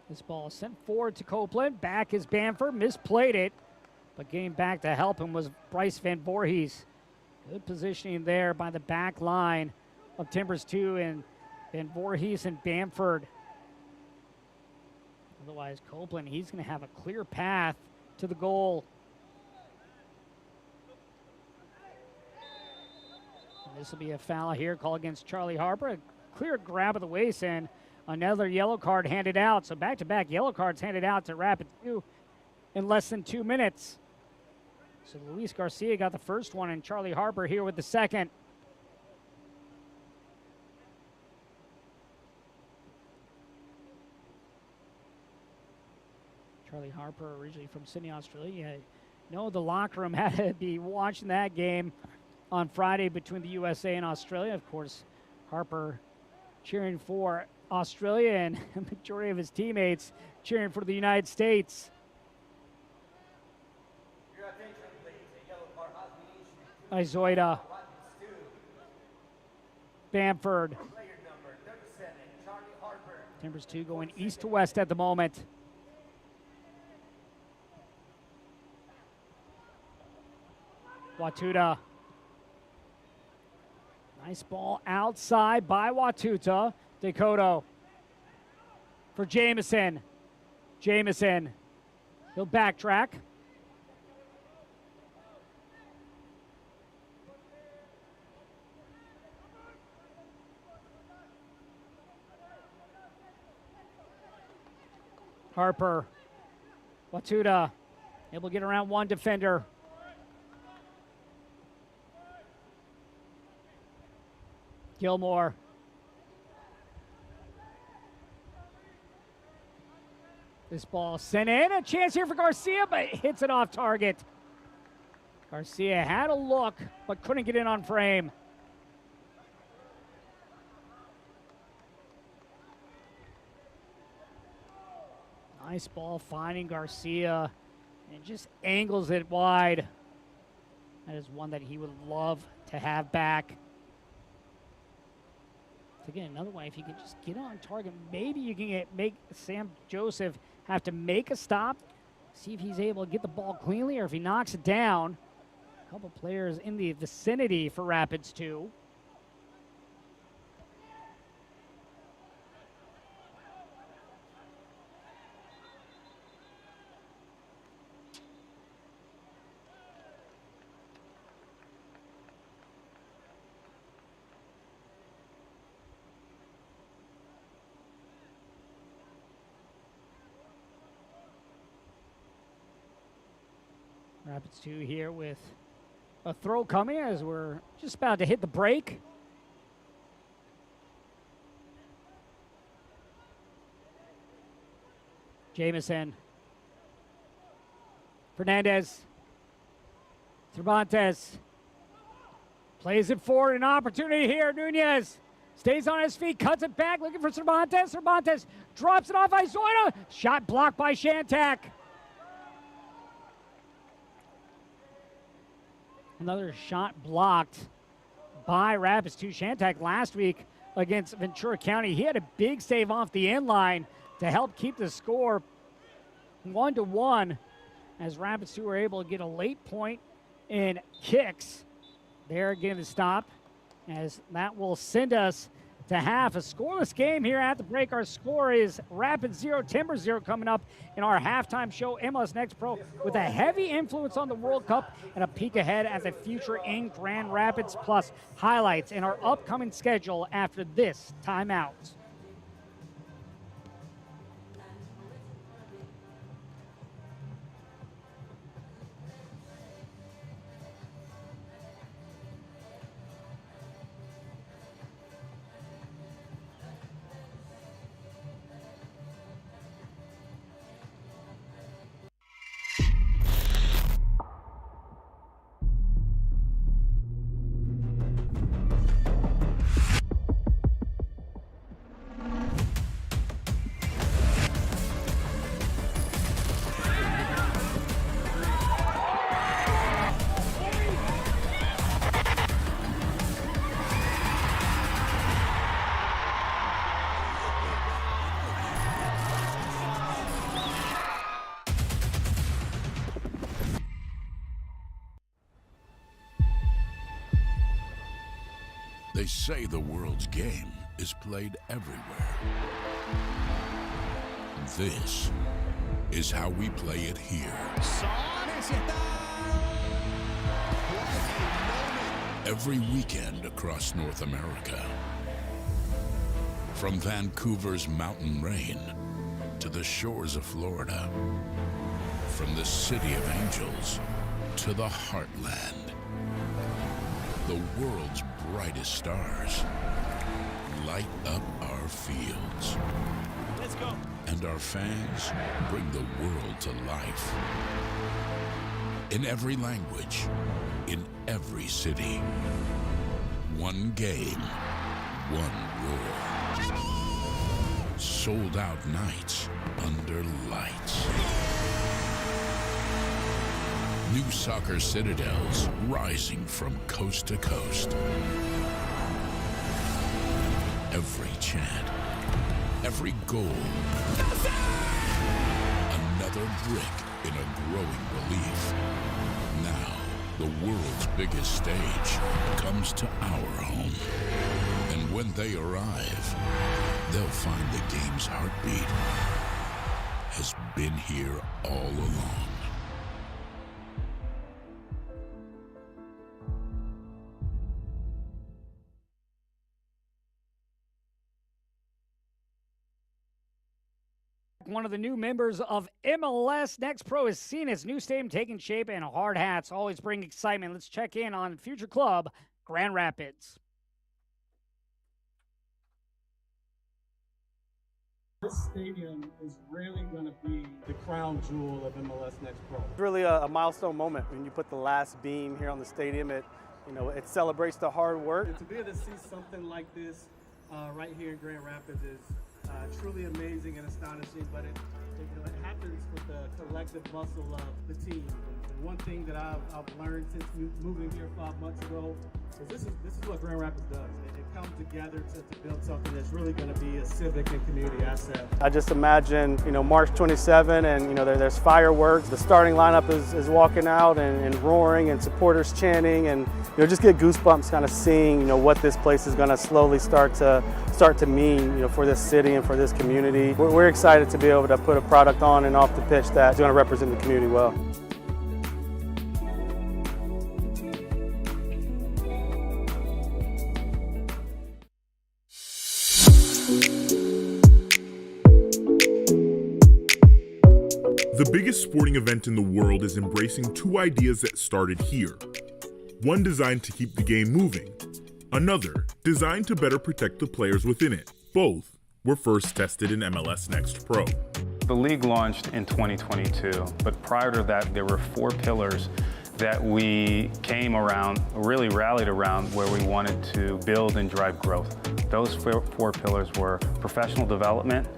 This ball sent forward to Copeland. Back is Bamford. Misplayed it. But getting back to help him was Bryce Van Voorhees. Good positioning there by the back line of Timbers 2 and Van Voorhees and Bamford. Otherwise, Copeland, he's going to have a clear path to the goal. And this will be a foul here, call against Charlie Harper. A clear grab of the waist and another yellow card handed out. So back-to-back yellow cards handed out to Rapids 2 in less than 2 minutes. So Luis Garcia got the first one and Charlie Harper here with the second. Charlie Harper, originally from Sydney, Australia. You know, the locker room had to be watching that game on Friday between the USA and Australia. Of course, Harper cheering for Australia and a majority of his teammates cheering for the United States. Izoida. Bamford. Timbers 2 going east to west at the moment. Watuta. Nice ball outside by Watuta. Dakota for Jamison. Jamison. He'll backtrack. Harper. Watuta. Able to get around one defender. Gilmore. This ball sent in. A chance here for Garcia, but hits it off target. Garcia had a look, but couldn't get in on frame. Nice ball finding Garcia and just angles it wide. That is one that he would love to have back. Again, another way, if you can just get on target, maybe you can make Sam Joseph have to make a stop, see if he's able to get the ball cleanly, or if he knocks it down. A couple players in the vicinity for Rapids 2. Rapids 2 here with a throw coming as we're just about to hit the break. Jamison. Fernandez. Cervantes. Plays it forward, an opportunity here. Nunez stays on his feet, cuts it back, looking for Cervantes. Cervantes drops it off Izoida. Shot blocked by Shantak. Another shot blocked by Rapids 2. Shantak last week against Ventura County. He had a big save off the end line to help keep the score 1-1 as Rapids 2 were able to get a late point in kicks. There again to stop as that will send us to half. A scoreless game here at the break. Our score is Rapids 0, Timbers 0 coming up in our halftime show. MLS Next Pro with a heavy influence on the World Cup and a peek ahead at the future in Grand Rapids, plus highlights in our upcoming schedule after this timeout. They say the world's game is played everywhere. This is how we play it here. Every weekend across North America. From Vancouver's mountain rain to the shores of Florida. From the City of Angels to the Heartland. The world's brightest stars light up our fields. Let's go. And our fans bring the world to life. In every language, in every city. One game, one roar. Sold out nights under lights. New soccer citadels rising from coast to coast. Every chant, every goal, another brick in a growing belief. Now, the world's biggest stage comes to our home. And when they arrive, they'll find the game's heartbeat has been here all along. One of the new members of MLS Next Pro has seen its new stadium taking shape, and hard hats always bring excitement. Let's check in on future club Grand Rapids. This stadium is really going to be the crown jewel of MLS Next Pro. It's really a milestone moment when you put the last beam here on the stadium. It celebrates the hard work. And to be able to see something like this right here in Grand Rapids is truly amazing and astonishing, but it happens with the collective muscle of the team. And one thing that I've learned since moving here 5 months ago is this is what Grand Rapids does. It comes together to build something that's really going to be a civic and community asset. I just imagine, March 27 and, there's fireworks. The starting lineup is walking out and roaring and supporters chanting and, just get goosebumps kind of seeing, what this place is going to slowly start to mean, for this city and for this community. We're excited to be able to put a product on and off the pitch that's going to represent the community well. The biggest sporting event in the world is embracing two ideas that started here. One designed to keep the game moving, another designed to better protect the players within it. Both were first tested in MLS Next Pro. The league launched in 2022, but prior to that, there were 4 pillars that we came around, really rallied around, where we wanted to build and drive growth. Those 4 pillars were professional development,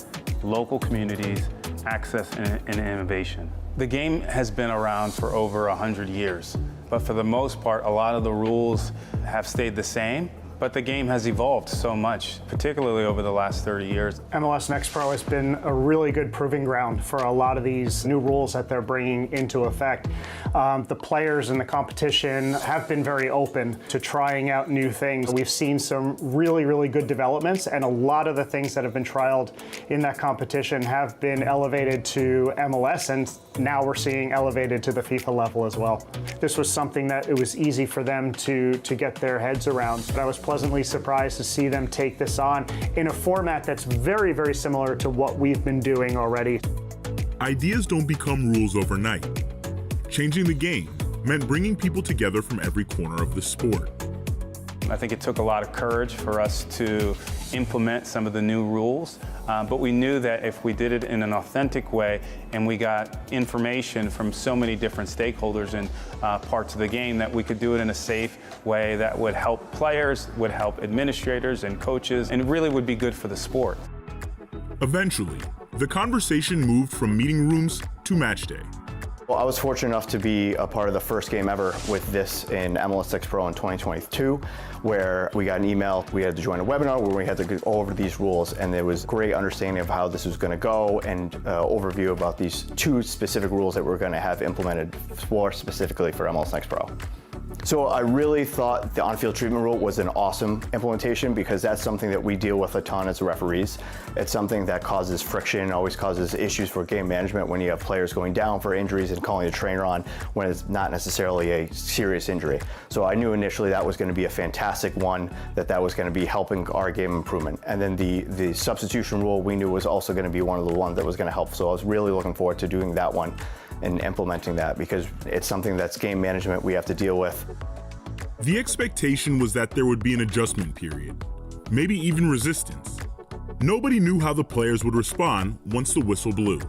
local communities, access, and innovation. The game has been around for over 100 years, but for the most part, a lot of the rules have stayed the same. But the game has evolved so much, particularly over the last 30 years. MLS Next Pro has been a really good proving ground for a lot of these new rules that they're bringing into effect. The players and the competition have been very open to trying out new things. We've seen some really, really good developments, and a lot of the things that have been trialed in that competition have been elevated to MLS, and now we're seeing elevated to the FIFA level as well. This was something that it was easy for them to get their heads around. But I was pleasantly surprised to see them take this on in a format that's very, very similar to what we've been doing already. Ideas don't become rules overnight. Changing the game meant bringing people together from every corner of the sport. I think it took a lot of courage for us to implement some of the new rules, but we knew that if we did it in an authentic way and we got information from so many different stakeholders in parts of the game, that we could do it in a safe way that would help players, would help administrators and coaches, and really would be good for the sport. Eventually, the conversation moved from meeting rooms to match day. Well, I was fortunate enough to be a part of the first game ever with this in MLS Next Pro in 2022, where we got an email. We had to join a webinar where we had to go over these rules, and there was great understanding of how this was going to go and overview about these 2 specific rules that we're going to have implemented more specifically for MLS Next Pro. So I really thought the on-field treatment rule was an awesome implementation because that's something that we deal with a ton as referees. It's something that causes friction, always causes issues for game management when you have players going down for injuries and calling a trainer on when it's not necessarily a serious injury. So I knew initially that was going to be a fantastic one, that was going to be helping our game improvement. And then the substitution rule we knew was also going to be one of the ones that was going to help. So I was really looking forward to doing that one and implementing that because it's something that's game management we have to deal with. The expectation was that there would be an adjustment period, maybe even resistance. Nobody knew how the players would respond once the whistle blew.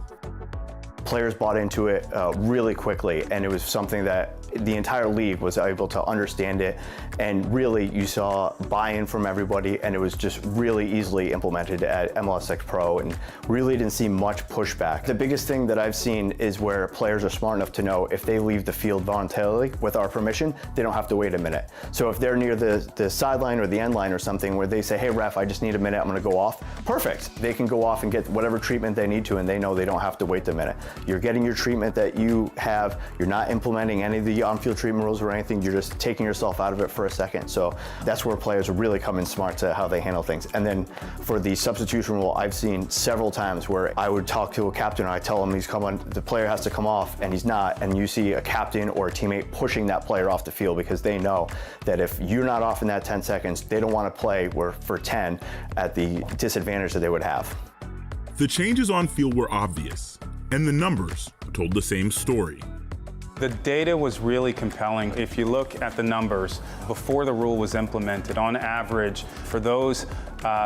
Players bought into it really quickly, and it was something that the entire league was able to understand it, and really you saw buy-in from everybody, and it was just really easily implemented at MLS Next Pro, and really didn't see much pushback. The biggest thing that I've seen is where players are smart enough to know if they leave the field voluntarily with our permission, they don't have to wait a minute. So if they're near the sideline or the end line or something where they say, hey ref, I just need a minute, I'm gonna go off, perfect. They can go off and get whatever treatment they need to, and they know they don't have to wait the minute. You're getting your treatment that you have, you're not implementing any of the on-field treatment rules or anything, you're just taking yourself out of it for a second. So that's where players are really coming smart to how they handle things. And then for the substitution rule, I've seen several times where I would talk to a captain and I tell him the player has to come off and he's not, and you see a captain or a teammate pushing that player off the field because they know that if you're not off in that 10 seconds, they don't want to play for 10 at the disadvantage that they would have. The changes on field were obvious, and the numbers told the same story. The data was really compelling. If you look at the numbers before the rule was implemented, on average, for those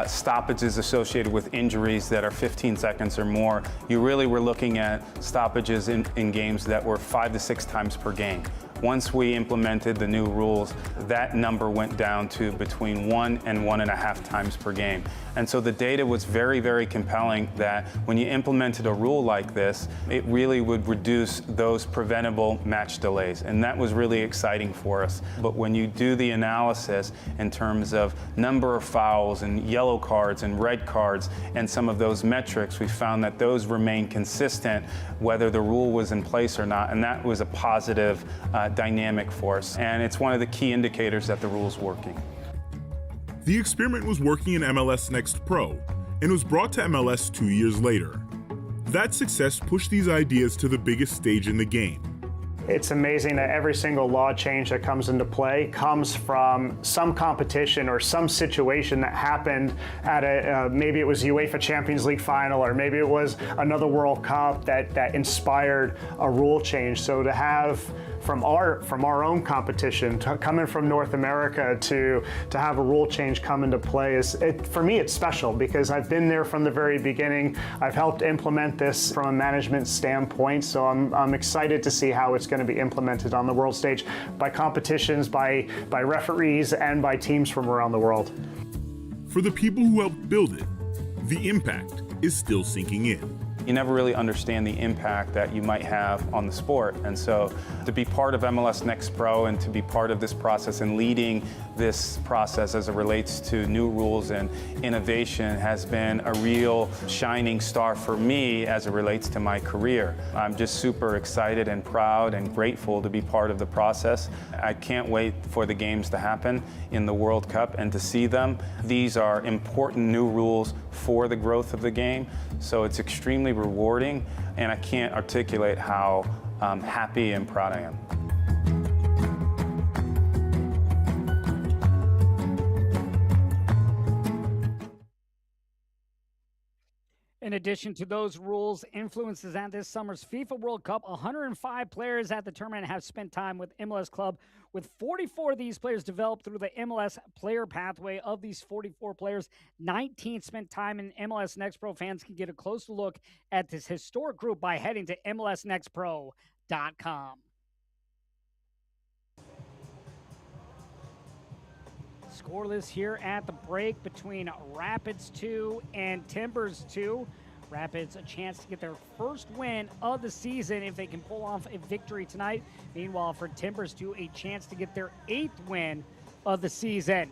stoppages associated with injuries that are 15 seconds or more, you really were looking at stoppages in games that were 5 to 6 times per game. Once we implemented the new rules, that number went down to between 1 and 1.5 times per game. And so the data was very, very compelling that when you implemented a rule like this, it really would reduce those preventable match delays. And that was really exciting for us. But when you do the analysis in terms of number of fouls and yellow cards and red cards and some of those metrics, we found that those remain consistent whether the rule was in place or not. And that was a positive dynamic for us. And it's one of the key indicators that the rule's working. The experiment was working in MLS Next Pro and was brought to MLS 2 years later. That success pushed these ideas to the biggest stage in the game. It's amazing that every single law change that comes into play comes from some competition or some situation that happened at maybe it was UEFA Champions League final, or maybe it was another World Cup that inspired a rule change. So to have from our own competition, coming from North America to have a rule change come into play for me it's special because I've been there from the very beginning. I've helped implement this from a management standpoint, so I'm excited to see how it's going to be implemented on the world stage by competitions, by referees, and by teams from around the world. For the people who helped build it, the impact is still sinking in. You never really understand the impact that you might have on the sport. And so to be part of MLS Next Pro and to be part of this process and leading this process as it relates to new rules and innovation has been a real shining star for me as it relates to my career. I'm just super excited and proud and grateful to be part of the process. I can't wait for the games to happen in the World Cup and to see them. These are important new rules for the growth of the game, so it's extremely rewarding, and I can't articulate how happy and proud I am. In addition to those rules, influences at this summer's FIFA World Cup, 105 players at the tournament have spent time with MLS Club, with 44 of these players developed through the MLS player pathway. Of these 44 players, 19 spent time in MLS Next Pro. Fans can get a closer look at this historic group by heading to MLSNextPro.com. Scoreless here at the break between Rapids 2 and Timbers 2. Rapids a chance to get their first win of the season if they can pull off a victory tonight. Meanwhile, for Timbers 2, a chance to get their 8th win of the season.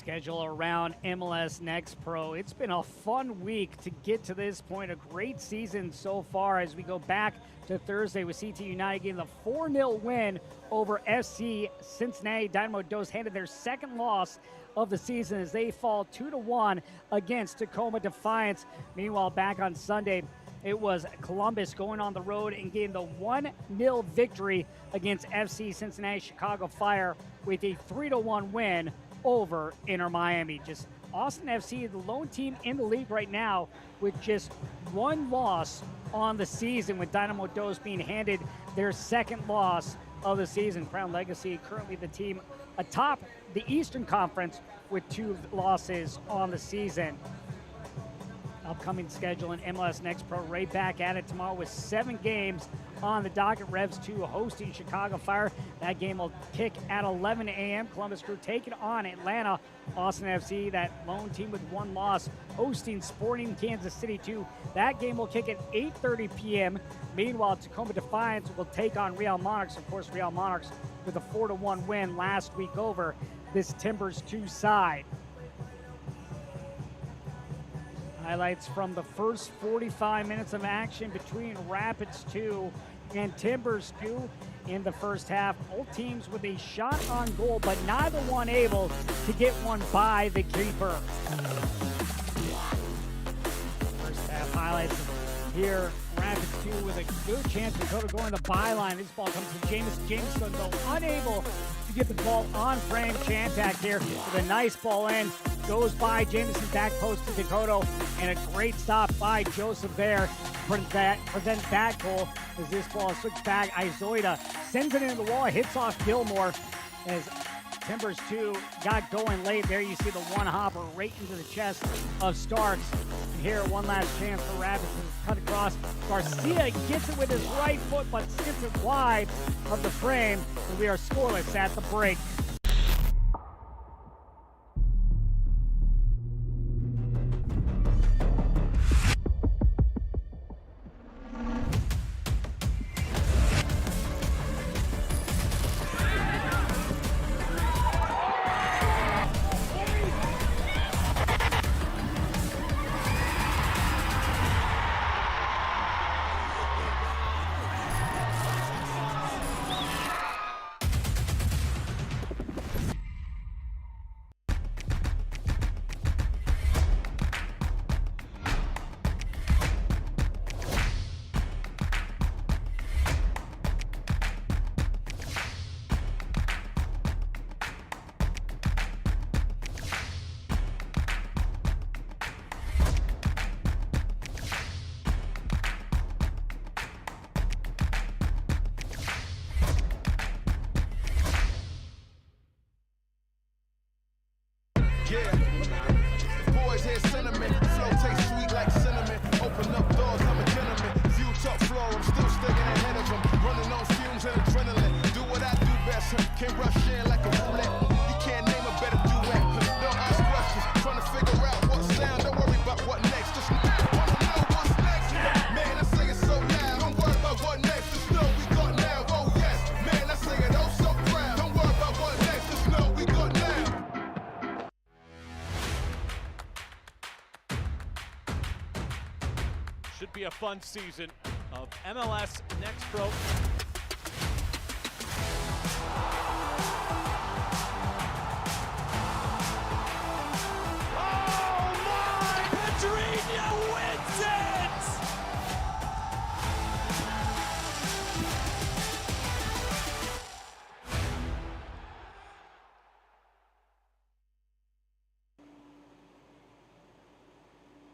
schedule around MLS Next Pro. It's been a fun week to get to this point. A great season so far as we go back to Thursday with CT United getting the 4-0 win over FC Cincinnati. Dynamo Dos handed their second loss of the season as they fall 2-1 against Tacoma Defiance. Meanwhile, back on Sunday, it was Columbus going on the road and getting the 1-0 victory against FC Cincinnati Chicago Fire with a 3-1 win over Inter Miami. Just Austin FC, the lone team in the league right now with just one loss on the season, with Dynamo Dos being handed their second loss of the season. Crown Legacy currently the team atop the Eastern Conference with 2 losses on the season. Upcoming schedule in MLS Next Pro, right back at it tomorrow with 7 games on the docket. Revs 2 hosting Chicago Fire. That game will kick at 11 a.m. Columbus Crew taking on Atlanta. Austin FC, that lone team with 1 loss, hosting Sporting Kansas City 2. That game will kick at 8:30 p.m. Meanwhile, Tacoma Defiance will take on Real Monarchs. Of course, Real Monarchs with a 4-1 win last week over this Timbers 2 side. Highlights from the first 45 minutes of action between Rapids 2 and Timbers 2 in the first half. Both teams with a shot on goal, but neither one able to get one by the keeper. First half highlights here. Rapids 2 with a good chance to go to going the byline. This ball comes to Jameson. Jameson, though, unable to get the ball on frame. Chantak here with a nice ball in. Goes by Jameson, back post to Dakota, and a great stop by Joseph there to prevent that goal as this ball is switched back. Izoida sends it into the wall, hits off Gilmore as Timbers 2 got going late there. You see the one hopper right into the chest of Starks. And here, one last chance for Rapids to cut across. Garcia gets it with his right foot, but skips it wide of the frame, and we are scoreless at the break. Boys hear cinnamon, flow tastes sweet like cinnamon. Open up doors, I'm a gentleman. View top floor, I'm still sticking ahead of them. Running on fumes and adrenaline. Do what I do best, can't rush in like a roulette. You can't name a better duet. Don't ask questions, trying to figure out what sound. Don't worry about what next, just wanna know what's next. Man, I say it so loud, don't worry about what next. Just know we got now, oh yes. Man, I say it oh so proud. Don't worry about what next, just know we got now. Should be a fun season of MLS Next Pro. Oh my! Pedrinho wins it!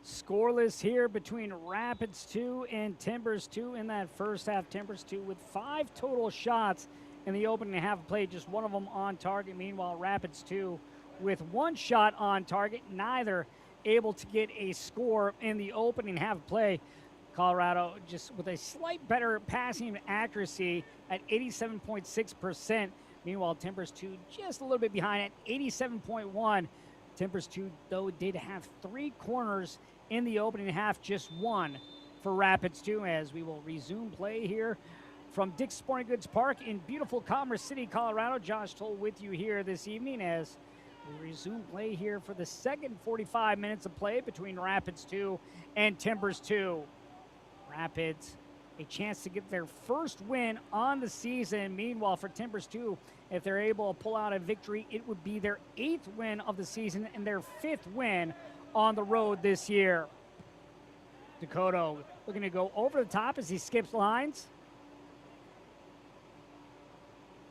Scoreless here between Rapids 2 and Timbers 2 in that first half. Timbers 2 with 5 total shots in the opening half of play, just one of them on target. Meanwhile, Rapids 2 with 1 shot on target, neither able to get a score in the opening half of play. Colorado just with a slight better passing accuracy at 87.6%. Meanwhile, Timbers 2 just a little bit behind at 87.1. Timbers 2, though, did have 3 corners in the opening half, just 1 for Rapids 2, as we will resume play here from Dick's Sporting Goods Park in beautiful Commerce City, Colorado. Josh Toll with you here this evening as We resume play here for the second 45 minutes of play between Rapids 2 and Timbers 2. Rapids, a chance to get their first win on the season. Meanwhile, for Timbers 2, if they're able to pull out a victory, it would be their 8th win of the season and their 5th win on the road this year. Dakota looking to go over the top as he skips lines.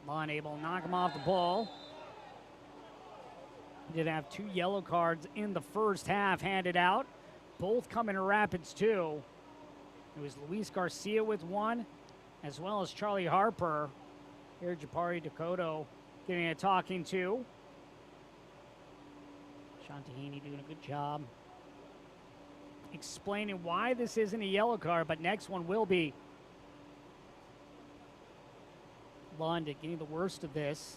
Lund able to knock him off the ball. He did have 2 yellow cards in the first half handed out, both coming to Rapids 2. It was Luis Garcia with 1, as well as Charlie Harper. Here, Japari Dakota getting a talking to. Shantahini doing a good job explaining why this isn't a yellow card, but next one will be. Lund getting the worst of this.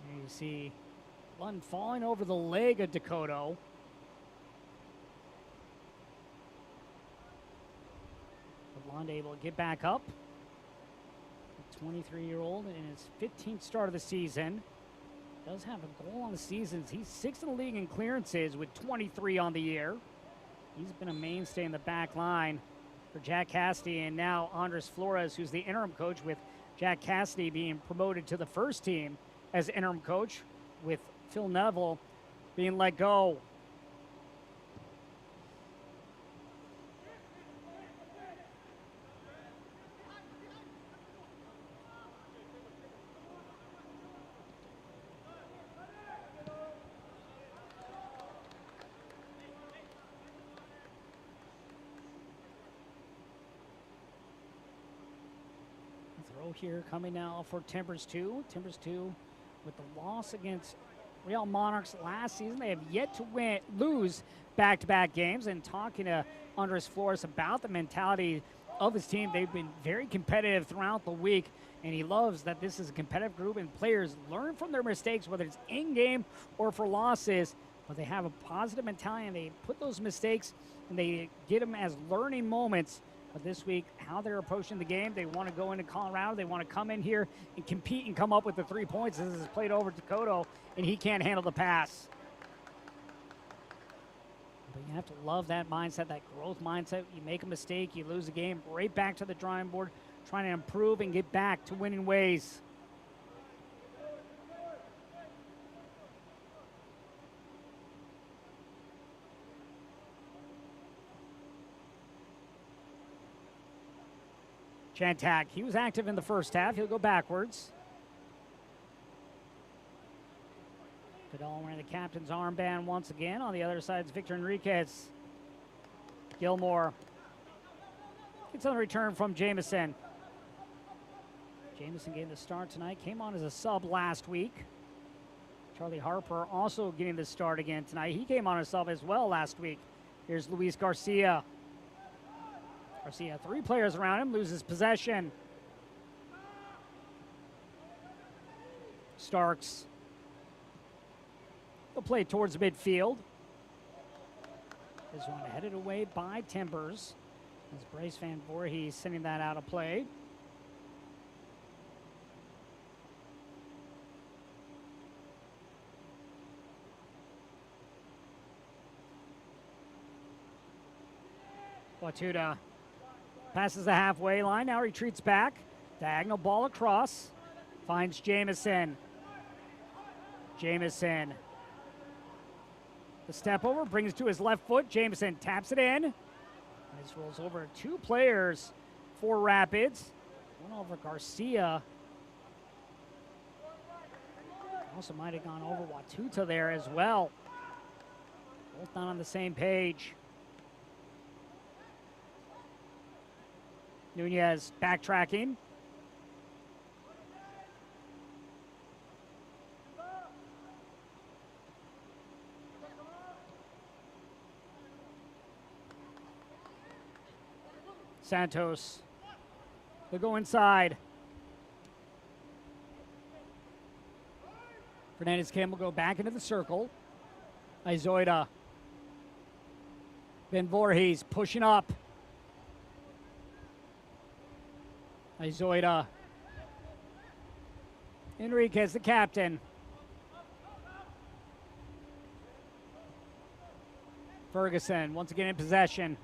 There you see Lund falling over the leg of Dakota. But Lund able to get back up. The 23-year-old in his 15th start of the season. Does have a goal on the season. He's 6th in the league in clearances with 23 on the year. He's been a mainstay in the back line for Jack Cassidy, and now Andres Flores, who's the interim coach, with Jack Cassidy being promoted to the first team as interim coach, with Phil Neville being let go. Throw here coming now for Timbers 2. Timbers 2 with the loss against Real Monarchs last season. They have yet to lose back-to-back games. And talking to Andres Flores about the mentality of his team, they've been very competitive throughout the week. And he loves that this is a competitive group and players learn from their mistakes, whether it's in-game or for losses. But they have a positive mentality and they put those mistakes and they get them as learning moments. But this week, how they're approaching the game, they want to go into Colorado. They want to come in here and compete and come up with the 3 points. This is played over to Dakota, and he can't handle the pass. But you have to love that mindset, that growth mindset. You make a mistake, you lose a game, right back to the drawing board, trying to improve and get back to winning ways. Chantak, he was active in the first half. He'll go backwards. Vidal wearing the captain's armband once again. On the other side is Victor Enriquez. Gilmore gets on the return from Jamison. Jamison getting the start tonight. Came on as a sub last week. Charlie Harper also getting the start again tonight. He came on as a sub as well last week. Here's Luis Garcia. Garcia, 3 players around him, loses possession. Starks. They'll play towards midfield. This one headed away by Timbers. As Bryce Van Voorhees sending that out of play. Watuda passes the halfway line, now retreats back. Diagonal ball across. Finds Jamison. Jamison. The step over, brings to his left foot. Jamison taps it in. This rolls over 2 players for Rapids. One over Garcia. Also might have gone over Watuta there as well. Both not on the same page. Nunez backtracking. Santos. They'll go inside. Fernandez Kim will go back into the circle. Izoida. Van Voorhees pushing up. Izoida. Enriquez, the captain. Ferguson once again in possession.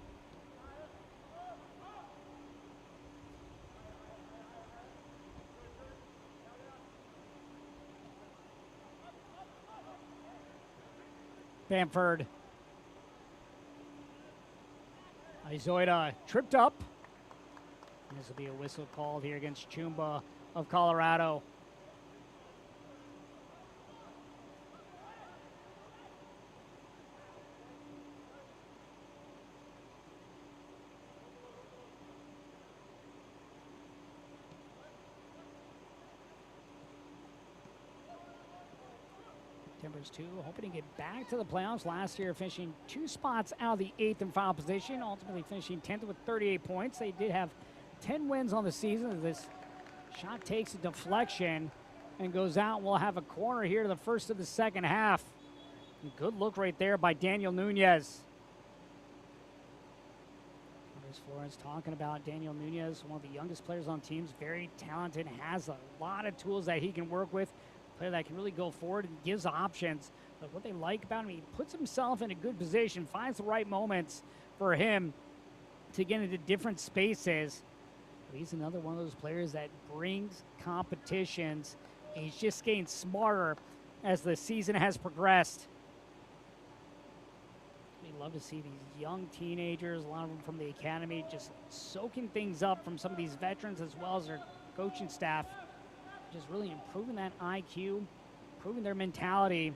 Bamford. Izoida tripped up. This will be a whistle called here against Chumba of Colorado. Timbers 2 hoping to get back to the playoffs. Last year finishing 2 spots out of the 8th and final position, ultimately finishing 10th with 38 points. They did have 10 wins on the season. This shot takes a deflection and goes out. We'll have a corner here to the first of the second half. Good look right there by Daniel Nunez. There's Flores talking about Daniel Nunez, one of the youngest players on teams, very talented, has a lot of tools that he can work with. Player that can really go forward and gives options. But what they like about him, he puts himself in a good position, finds the right moments for him to get into different spaces. But he's another one of those players that brings competitions. He's just getting smarter as the season has progressed. We love to see these young teenagers, a lot of them from the academy, just soaking things up from some of these veterans as well as their coaching staff. Just really improving that IQ, improving their mentality.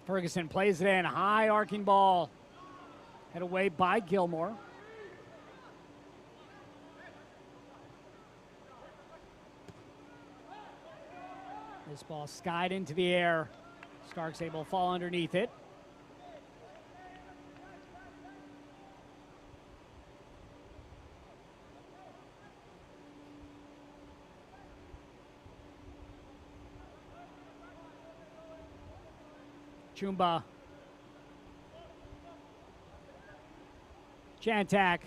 Ferguson plays it in, high arcing ball. Head away by Gilmore. This ball skied into the air. Stark's able to fall underneath it. Chumba. Jantak.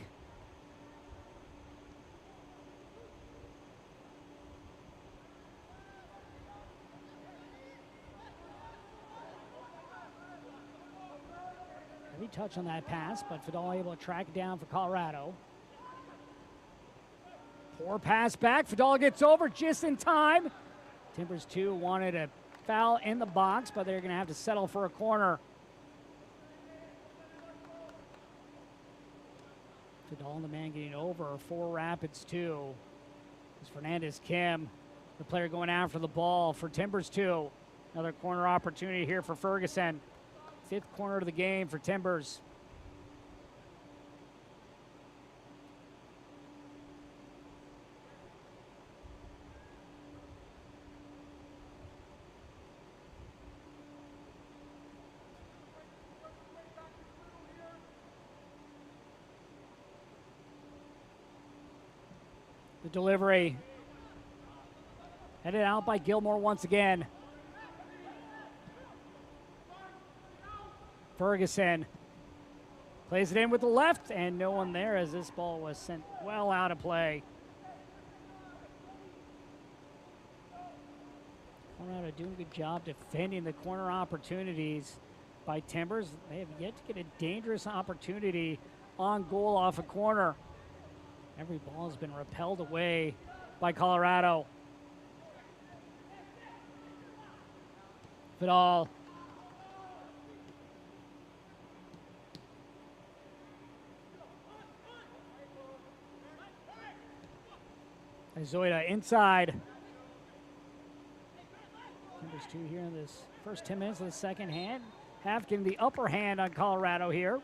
Heavy touch on that pass, but Fidal able to track it down for Colorado. Poor pass back. Fidal gets over just in time. Timbers 2 wanted a foul in the box, but they're going to have to settle for a corner. Fidal, the man getting over for Rapids 2. It's Fernandez Kim, the player going after the ball for Timbers 2. Another corner opportunity here for Ferguson. 5th corner of the game for Timbers. The delivery headed out by Gilmore once again. Ferguson plays it in with the left, and no one there as this ball was sent well out of play. Colorado doing a good job defending the corner opportunities by Timbers. They have yet to get a dangerous opportunity on goal off a corner. Every ball has been repelled away by Colorado. Fidal. Izoida inside. Timbers 2 here in this first 10 minutes of the second half, getting the upper hand on Colorado here.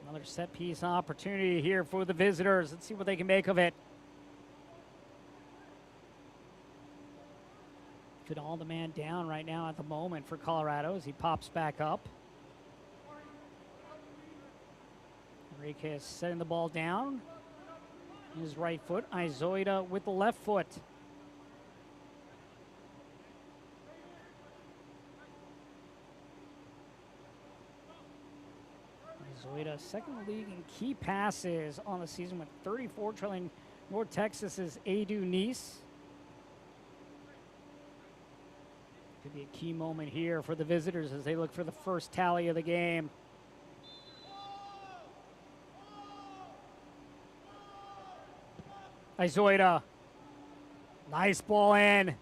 Another set piece opportunity here for the visitors. Let's see what they can make of it. Fidal, the man down right now at the moment for Colorado as he pops back up. Enriquez setting the ball down. His right foot. Izoida with the left foot. Zoida, second in the league in key passes on the season with 34, trailing North Texas's Adu Nice. Could be a key moment here for the visitors as they look for the first tally of the game. Zoida. Nice ball in.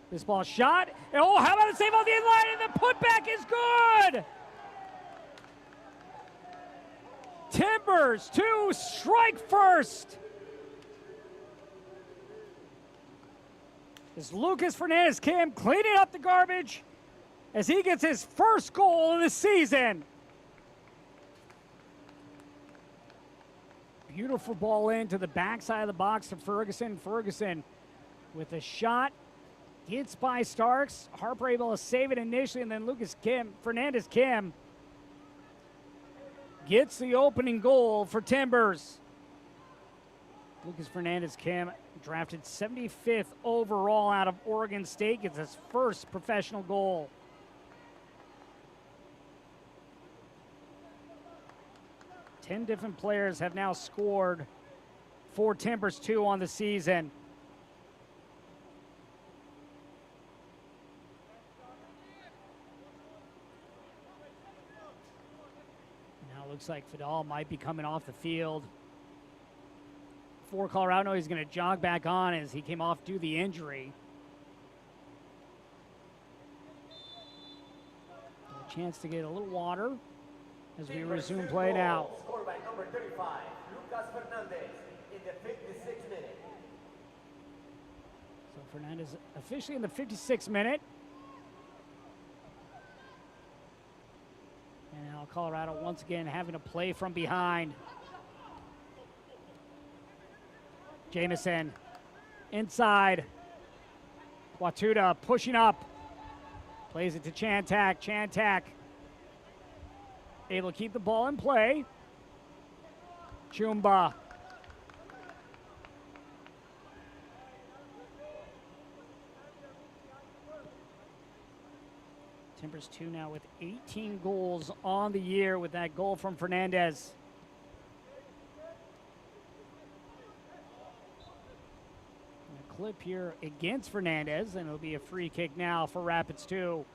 This ball shot. Oh, how about a save on the inline, and the putback is good! Timbers to strike first. As Lucas Fernandez-Kim cleaning up the garbage as he gets his first goal of the season. Beautiful ball into the backside of the box to Ferguson. Ferguson with a shot. Gets by Starks. Harper able to save it initially, and then Fernandez-Kim gets the opening goal for Timbers. Lucas Fernandez-Kim, drafted 75th overall out of Oregon State, gets his first professional goal. 10 different players have now scored for Timbers 2 on the season. Now it looks like Fidal might be coming off the field for Colorado. He's going to jog back on as he came off due to the injury. A chance to get a little water as we resume play now. Scored by number 35, Lucas Fernandez, in the 56th minute. So Fernandez officially in the 56th minute. And now Colorado once again having to play from behind. Jamison inside. Watuda pushing up. Plays it to Chantak. Chantak able to keep the ball in play. Chumba. Timbers 2 now with 18 goals on the year with that goal from Fernandez. A clip here against Fernandez, and it'll be a free kick now for Rapids 2.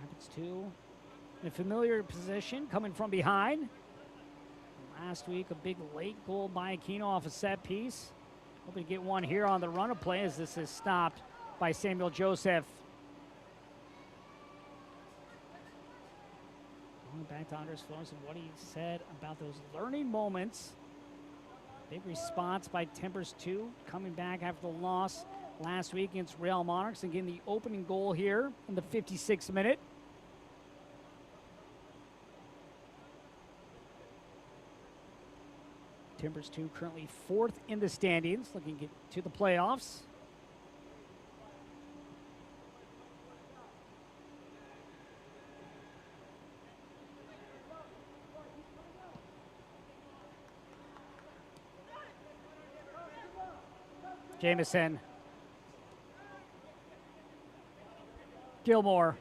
Rapids 2 in a familiar position, coming from behind. Last week, a big late goal by Aquino off a set piece. Hoping to get one here on the run of play as this is stopped by Samuel Joseph. Going back to Andres Flores and what he said about those learning moments. Big response by Timbers 2, coming back after the loss last week against Real Monarchs and getting the opening goal here in the 56th minute. Timbers 2 currently 4th in the standings, looking to get to the playoffs. Jamison. Gilmore.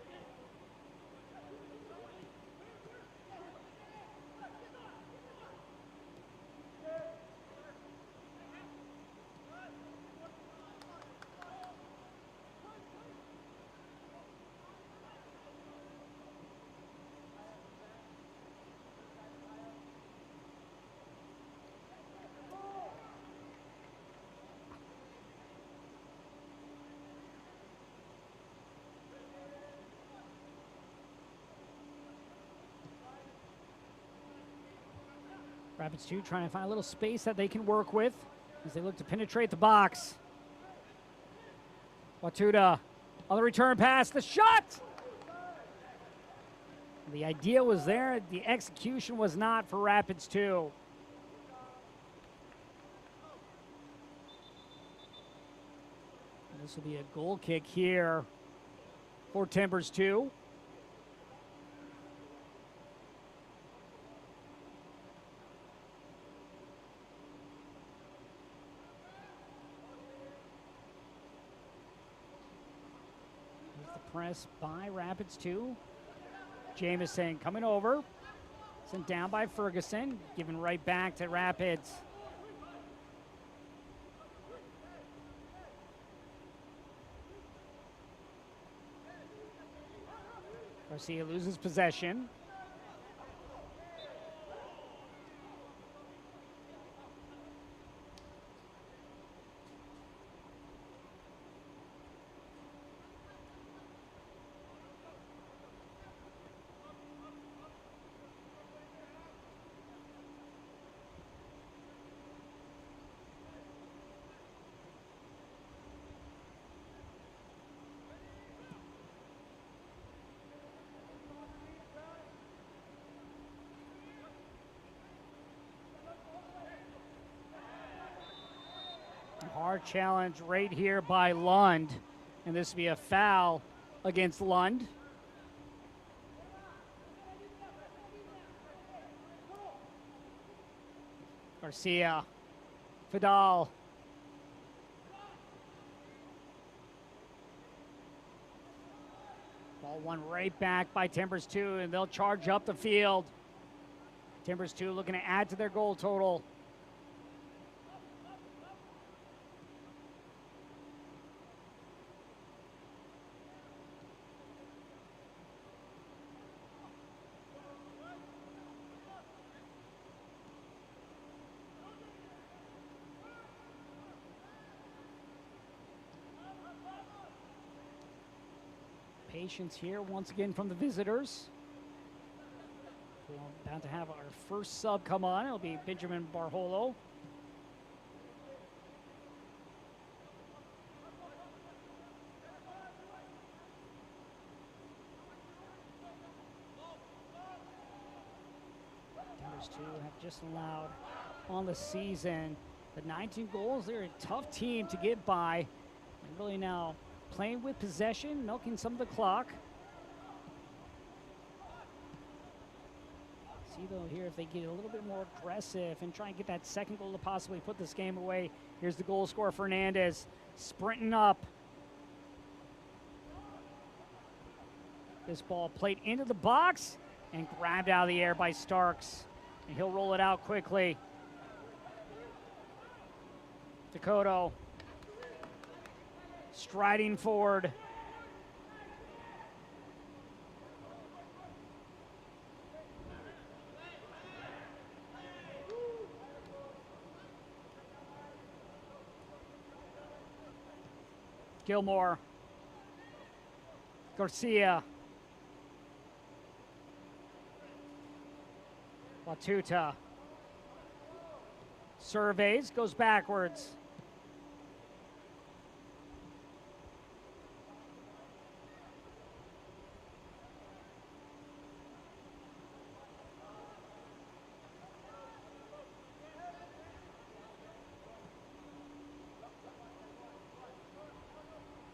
Rapids 2 trying to find a little space that they can work with as they look to penetrate the box. Watuda on the return pass, the shot! The idea was there, the execution was not for Rapids 2. This will be a goal kick here for Timbers 2. press by Rapids 2. Jamison coming over. Sent down by Ferguson. Given right back to Rapids. Garcia loses possession. Hard challenge right here by Lund. And this will be a foul against Lund. Garcia. Fidal. Ball won right back by Timbers 2, and they'll charge up the field. Timbers 2 looking to add to their goal total. Patience here once again from the visitors. We're about to have our first sub come on. It'll be Benjamin Barjolo. Timbers 2 have just allowed on the season the 19 goals. They're a tough team to get by. And really now playing with possession, milking some of the clock. See though here if they get a little bit more aggressive and try and get that second goal to possibly put this game away. Here's the goal scorer, Fernandez, sprinting up. This ball played into the box and grabbed out of the air by Starks. And he'll roll it out quickly. Dakota striding forward. Gilmore. Garcia. Watuta. Surveys, goes backwards.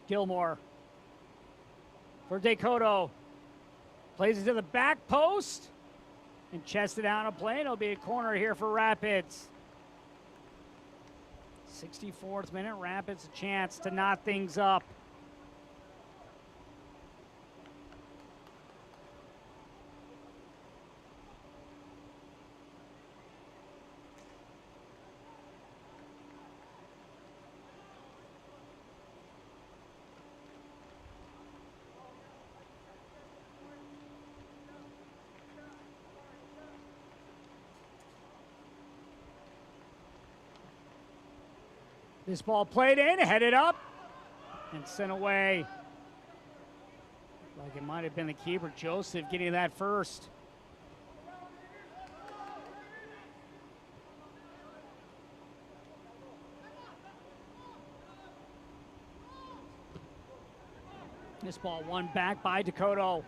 Gilmore for Dakota. Plays it to the back post and chested out a play. It'll be a corner here for Rapids. 64th minute, Rapids a chance to knot things up. This ball played in, headed up, and sent away. Like it might have been the keeper, Joseph, getting that first. This ball won back by Dakota.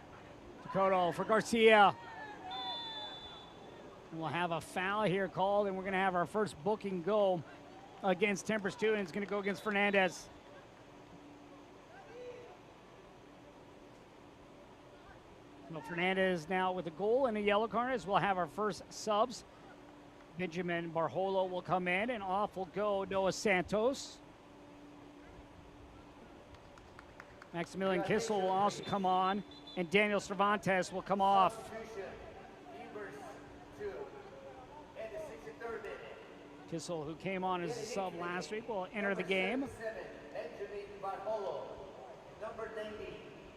Dakota for Garcia. And we'll have a foul here called, and we're going to have our first booking go against Timbers 2, and it's going to go against Fernandez. Well, Fernandez now with a goal and a yellow card as we'll have our first subs. Benjamin Barjolo will come in, and off will go Noah Santos. Maximilian Kissel will also come on, and Daniel Cervantes will come off. Timbers 2 and the 63rd minute. Kissel, who came on as a sub last week, will enter the game. Number 77, Benjamin Bartolo. Number 90,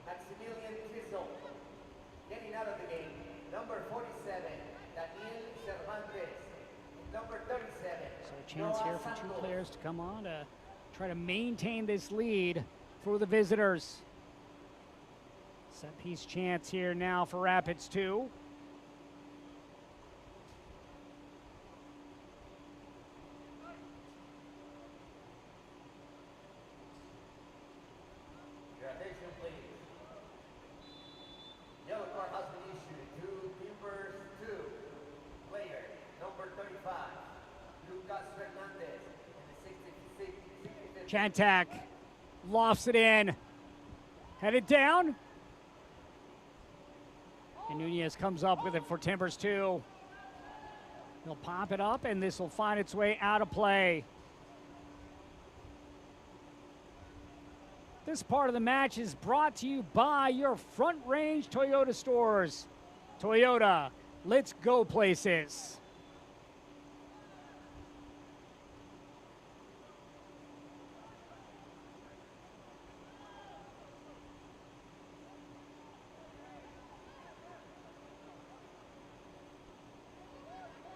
Maximilian Kissel. Getting out of the game, number 47, Daniel Cervantes. Number 37, So a chance here for two players to come on to try to maintain this lead for the visitors. Set piece chance here now for Rapids 2. Your attention, please. Yellow card has been issued to Timbers 2. Player number 35, Lucas Fernandez, and the 66th. Chantak lofts it in. Headed down. And Nunez comes up with it for Timbers 2. He'll pop it up, and this will find its way out of play. This part of the match is brought to you by your Front Range Toyota stores. Toyota, let's go places.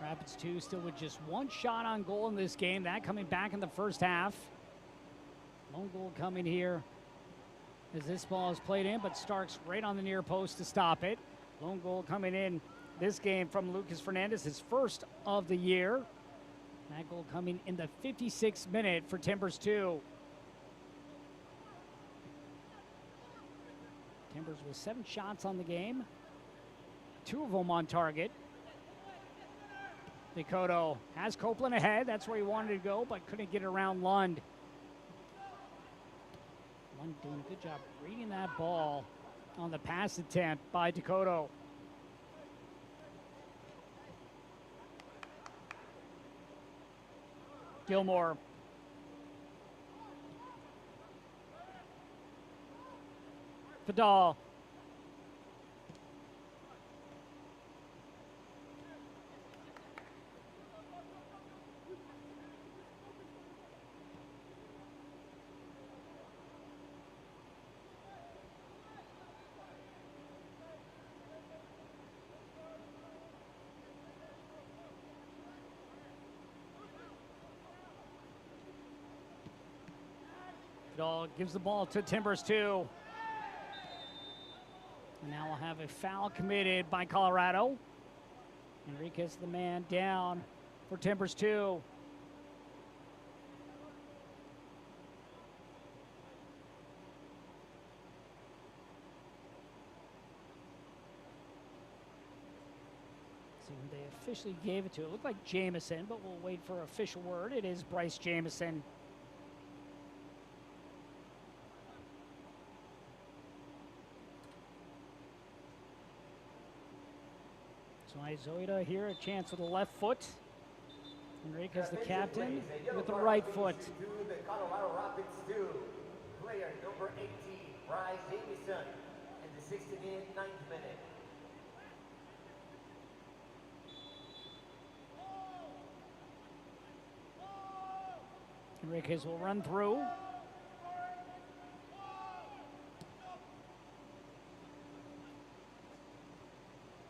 Rapids 2 still with just one shot on goal in this game. That coming back in the first half. Lone goal coming here as this ball is played in, but Starks right on the near post to stop it. Lone goal coming in this game from Lucas Fernandez, his first of the year. That goal coming in the 56th minute for Timbers 2. Timbers with 7 shots on the game, 2 of them on target. Nikoto has Copeland ahead. That's where he wanted to go, but couldn't get around Lund. Lund doing a good job reading that ball on the pass attempt by Dakota. Gilmore. Vidal. Vidal gives the ball to Timbers 2. And now we'll have a foul committed by Colorado. Enriquez, the man down for Timbers 2. See who they officially gave it to. It looked like Jamison, but we'll wait for official word. It is Bryce Jamison. So Izoida here, a chance with the left foot. Enriquez, the captain, with the right foot. To the Colorado Rapids 2. Player number 18, Bryce Jamison, in the 69th minute. Enriquez will run through.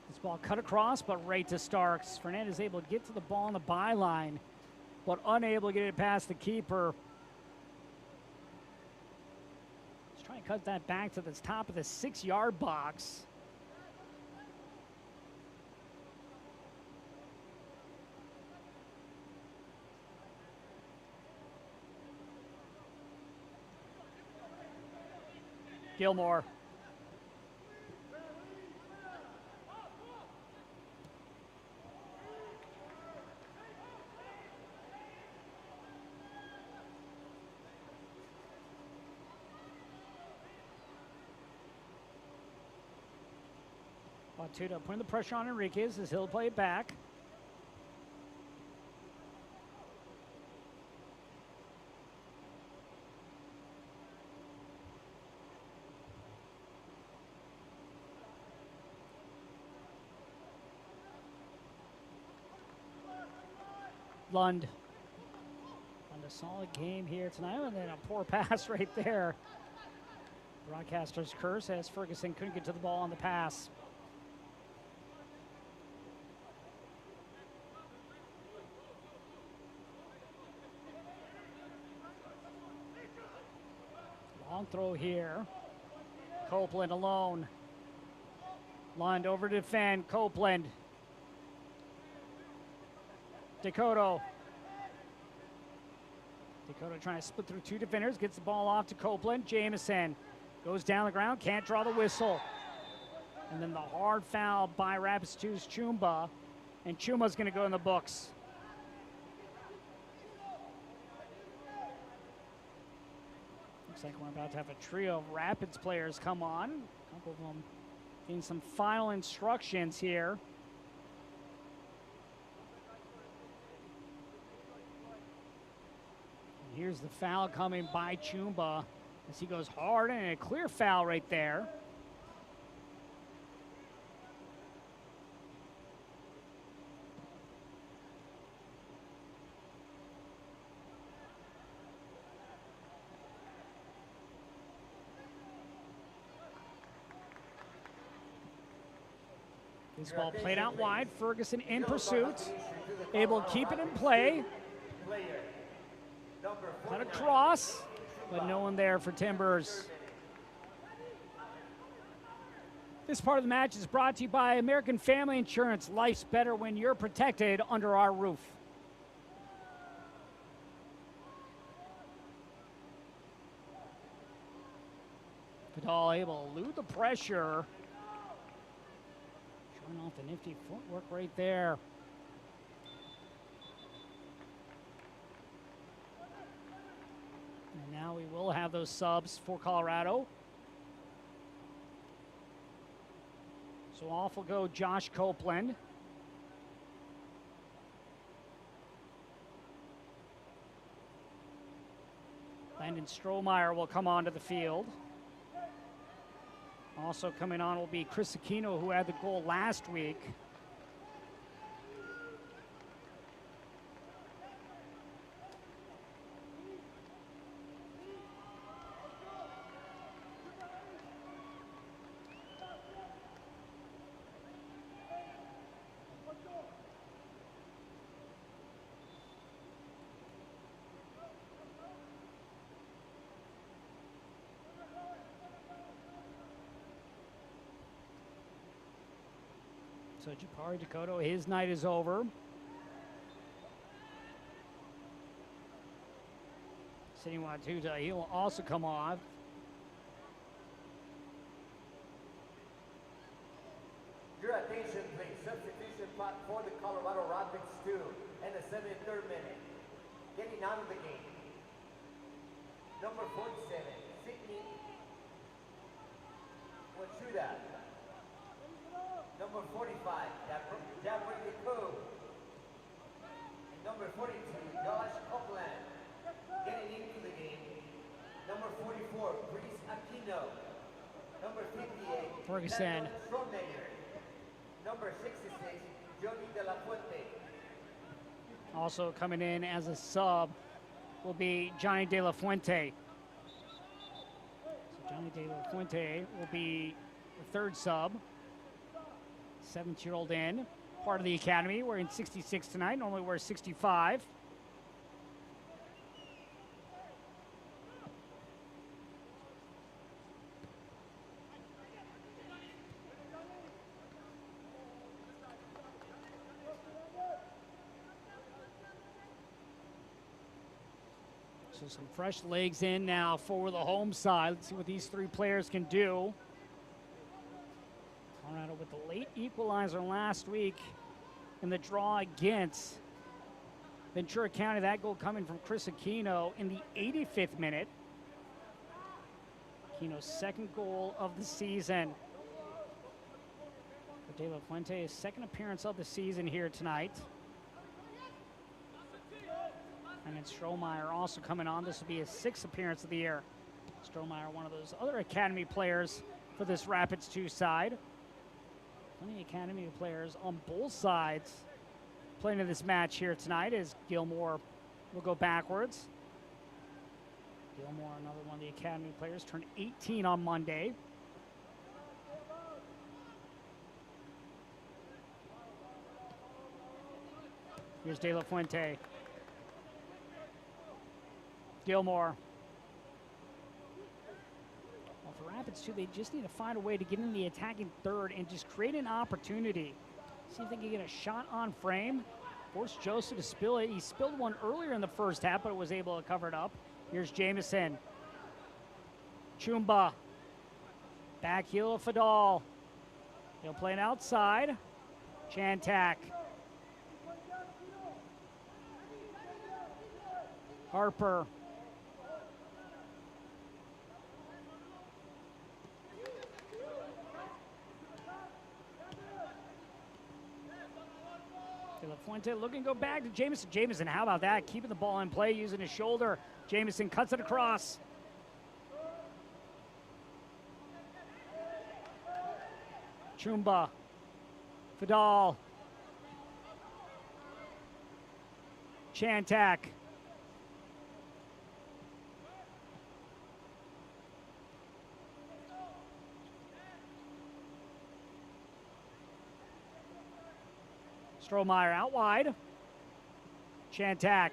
This ball cut across, but right to Starks. Fernandez able to get to the ball on the byline, but unable to get it past the keeper. He's trying to cut that back to the top of the 6-yard box. Gilmore. Batuta putting the pressure on Enriquez as he'll play it back. Lund. On a solid game here tonight, and then a poor pass right there. Broadcaster's curse as Ferguson couldn't get to the ball on the pass. Long throw here. Copeland alone. Lund over to defend. Copeland. Dakota trying to split through two defenders. Gets the ball off to Copeland. Jamison goes down the ground. Can't draw the whistle. And then the hard foul by Rapids 2's Chumba. And Chumba's going to go in the books. Looks like we're about to have a trio of Rapids players come on. A couple of them getting some final instructions here. And here's the foul coming by Chumba as he goes hard, and a clear foul right there. This ball played out wide. Ferguson in pursuit. Able to keep it in play. Cut across, but no one there for Timbers. This part of the match is brought to you by American Family Insurance. Life's better when you're protected under our roof. Vidal able to elude the pressure. Showing off the nifty footwork right there. And now we will have those subs for Colorado. So off will go Josh Copeland. Landon Strohmeyer will come onto the field. Also coming on will be Chris Aquino, who had the goal last week. So Japari Dakota, his night is over. Sitting Watuta, he'll also come off. Your attention, please. Substitution for the Colorado Rapids 2 in the 73rd minute. Getting out of the game. Number 47, Sydney Wachuda. Number 45, Jabri Nicole. And number 42, Josh Copeland. Getting into the game. Number 44, Chris Aquino. Number 58, Ferguson. Strohmeyer. Number 66, Johnny De La Fuente. Also coming in as a sub will be Johnny De La Fuente. So Johnny De La Fuente will be the third sub. 17-year-old in, part of the academy, wearing 66 tonight, normally wears 65. So some fresh legs in now for the home side. Let's see what these three players can do. Colorado with the late equalizer last week in the draw against Ventura County. That goal coming from Chris Aquino in the 85th minute. Aquino's second goal of the season. For De La Fuente, his second appearance of the season here tonight. And then Strohmeyer also coming on. This will be his sixth appearance of the year. Strohmeyer, one of those other academy players for this Rapids 2 side. Plenty of academy players on both sides playing in this match here tonight as Gilmore will go backwards. Gilmore, another one of the academy players, turned 18 on Monday. Here's De La Fuente. Gilmore. Well, for Rapids, too, they just need to find a way to get in the attacking third and just create an opportunity. See if they can get a shot on frame. Force Joseph to spill it. He spilled one earlier in the first half, but was able to cover it up. Here's Jamison. Chumba. Back heel of Fadal. He'll play it outside. Chantak. Harper. De La Fuente looking to go back to Jamison. Jamison, how about that? Keeping the ball in play, using his shoulder. Jamison cuts it across. Chumba. Fadal. Chantak. Strohmeyer out wide. Chantak.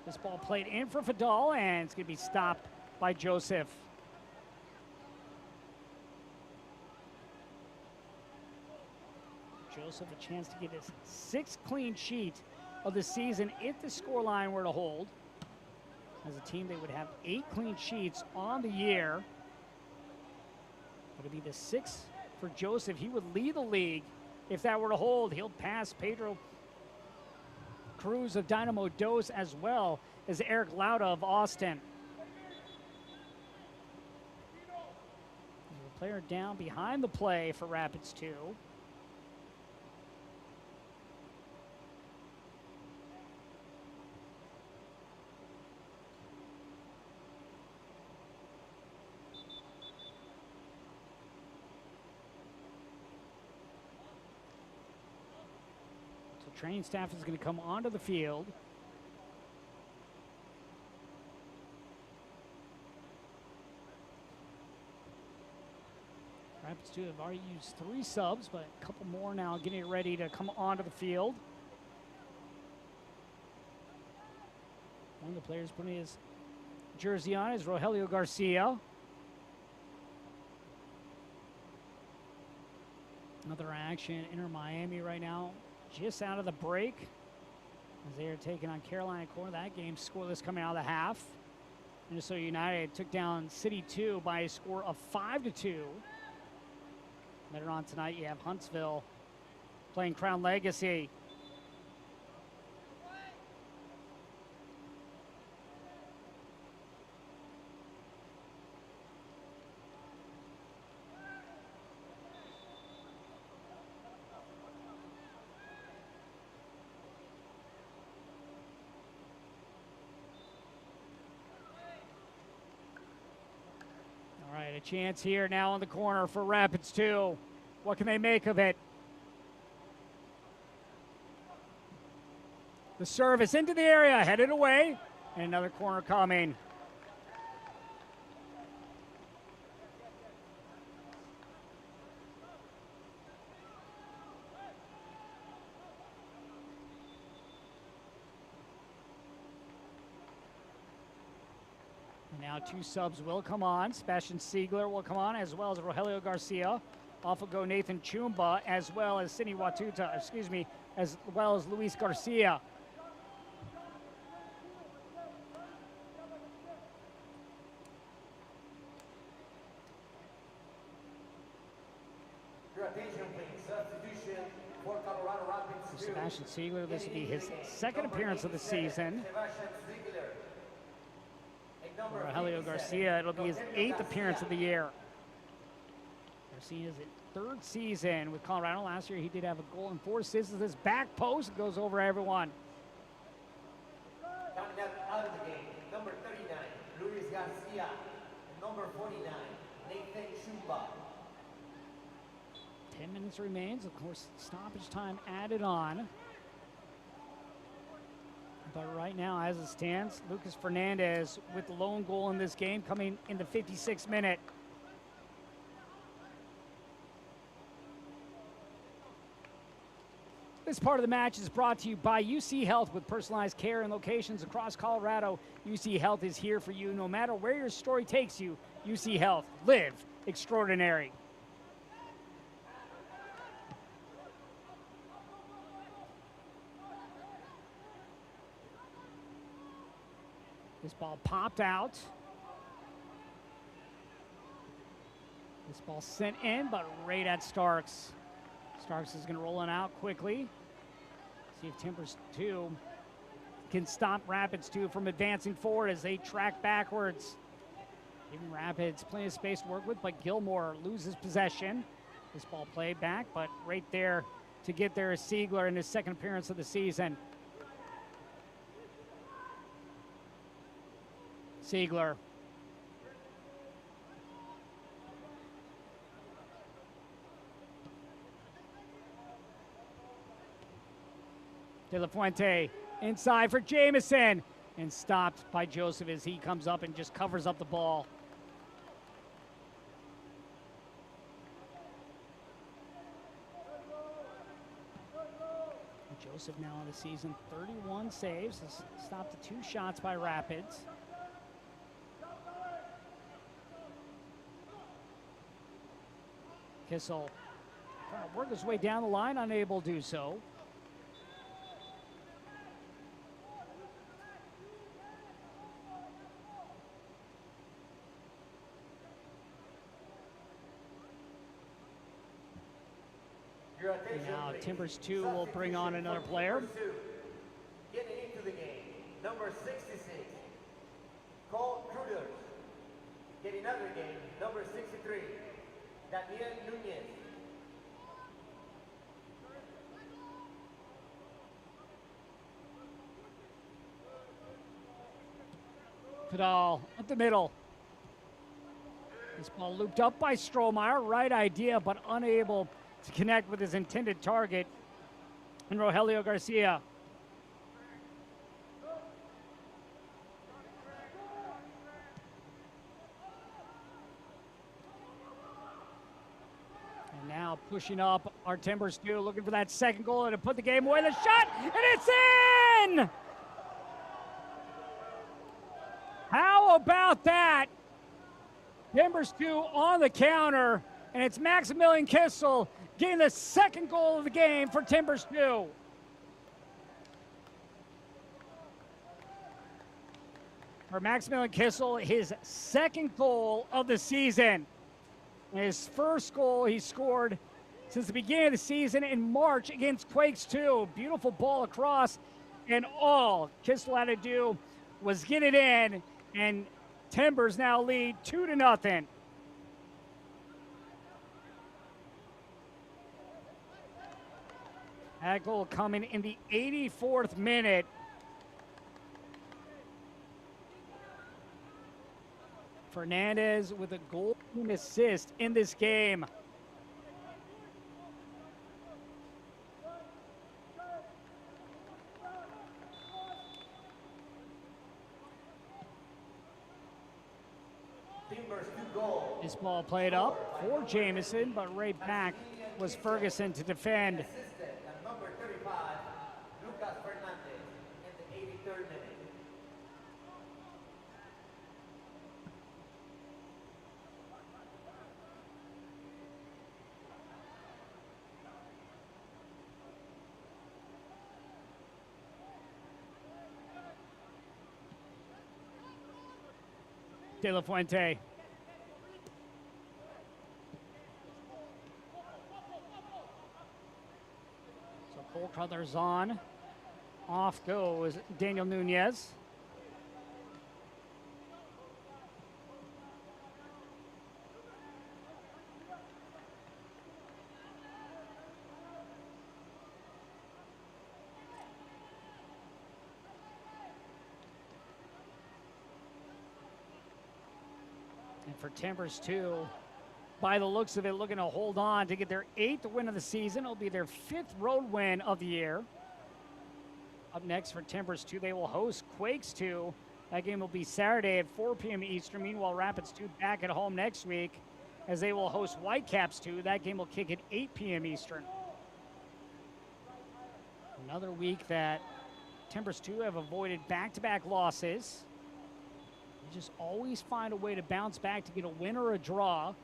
This ball played in for Fadal, and it's going to be stopped by Joseph. Joseph a chance to get his 6th clean sheet of the season if the scoreline were to hold. As a team, they would have 8 clean sheets on the year. It would be the 6th for Joseph. He would lead the league. If that were to hold, he'll pass Pedro Cruz of Dynamo Dos as well as Eric Lauda of Austin. There's a player down behind the play for Rapids 2. Training staff is going to come onto the field. Rapids 2 have already used 3 subs, but a couple more now getting ready to come onto the field. One of the players putting his jersey on is Rogelio Garcia. Another action, Inter Miami right now. Just out of the break as they are taking on Carolina Corner. That game scoreless coming out of the half. Minnesota United took down City 2 by a score of 5-2. Later on tonight, you have Huntsville playing Crown Legacy. All right, a chance here now in the corner for Rapids 2. What can they make of it? The service into the area, headed away, and another corner coming. Now 2 subs will come on. Sebastian Siegler will come on, as well as Rogelio Garcia. Off will go Nathan Chumba, as well as Sidney Watuta, as well as Luis Garcia. Your attention, please. Substitution for Colorado Rapids. Sebastian Siegler, this will be his 2nd appearance of the season. Rogelio Garcia, it'll be his 8th appearance of the year. Garcia's 3rd season with Colorado. Last year he did have a goal and 4 assists. This back post goes over everyone. Coming out of the game, number 39, Luis Garcia. Number 49, Nathan Chumba. 10 minutes remains. Of course, stoppage time added on. But right now, as it stands, Lucas Fernandez with the lone goal in this game coming in the 56th minute. This part of the match is brought to you by UC Health. With personalized care and locations across Colorado, UC Health is here for you no matter where your story takes you. UC Health, live extraordinary. This ball popped out. This ball sent in, but right at Starks. Starks is going to roll it out quickly. See if Timbers 2 can stop Rapids 2 from advancing forward as they track backwards. Giving Rapids plenty of space to work with, but Gilmore loses possession. This ball played back, but right there to get there is Siegler in his second appearance of the season. Siegler. De La Fuente inside for Jamison and stopped by Joseph as he comes up and just covers up the ball. Joseph now on the season, 31 saves, has stopped the 2 shots by Rapids. Kissel trying to work his way down the line, unable to do so. Now Timbers 2 will bring on another player. Getting into the game, number 66, Cole Cruders. Getting out of the game, number 63, Daniel Nunez. Vidal up the middle. This ball looped up by Strohmeyer. Right idea, but unable to connect with his intended target and Rogelio Garcia. And now pushing up our Timbers 2, looking for that second goal and to put the game away. The shot, and it's in! How about that? Timbers 2 on the counter, and it's Maximilian Kissel getting the second goal of the game for Timbers 2. For Maximilian Kissel, his second goal of the season. And his first goal he scored since the beginning of the season in March against Quakes 2. Beautiful ball across, and all Kissel had to do was get it in, and Timbers now lead 2-0. That goal coming in the 84th minute. Fernandez with a goal and assist in this game. This ball played up for Jamison, but right back was Ferguson to defend. Number 35, Lucas Fernandez, in the 83rd minute. De La Fuente. Cole Crothers on. Off goes Daniel Nunez. And for Timbers 2, by the looks of it, looking to hold on to get their 8th win of the season. It'll be their 5th road win of the year. Up next for Timbers 2, they will host Quakes 2. That game will be Saturday at 4 p.m. Eastern. Meanwhile, Rapids 2 back at home next week as they will host Whitecaps 2. That game will kick at 8 p.m. Eastern. Another week that Timbers 2 have avoided back-to-back losses. They just always find a way to bounce back to get a win or a draw.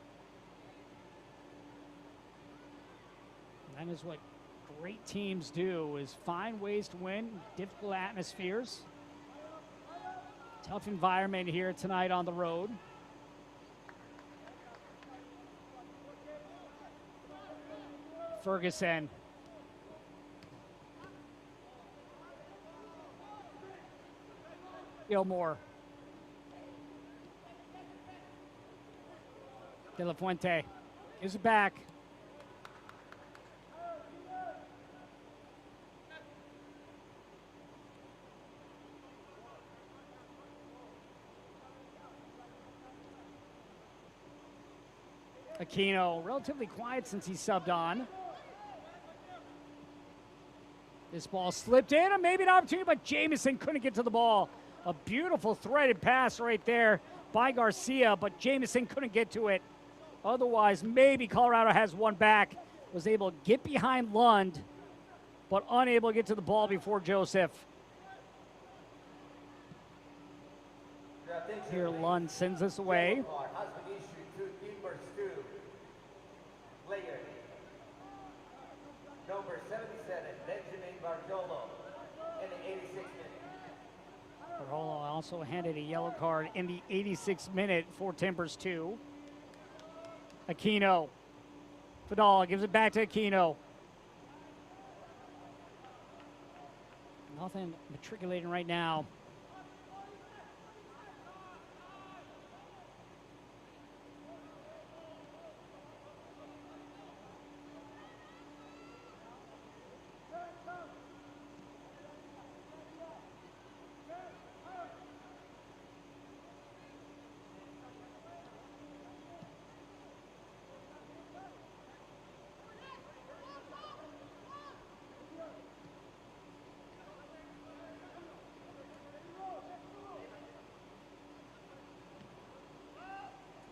And that is what great teams do, is find ways to win in difficult atmospheres. Tough environment here tonight on the road. Ferguson. Gilmore. De La Fuente gives it back. Aquino, relatively quiet since he subbed on. This ball slipped in, and maybe an opportunity, but Jamison couldn't get to the ball. A beautiful threaded pass right there by Garcia, but Jamison couldn't get to it. Otherwise, maybe Colorado has one back. Was able to get behind Lund, but unable to get to the ball before Joseph. Here Lund sends this away. Number 77, Benjamin Bartolo, in the 86th minute. Bartolo also handed a yellow card in the 86th minute for Timbers 2. Aquino. Fidala gives it back to Aquino. Nothing matriculating right now.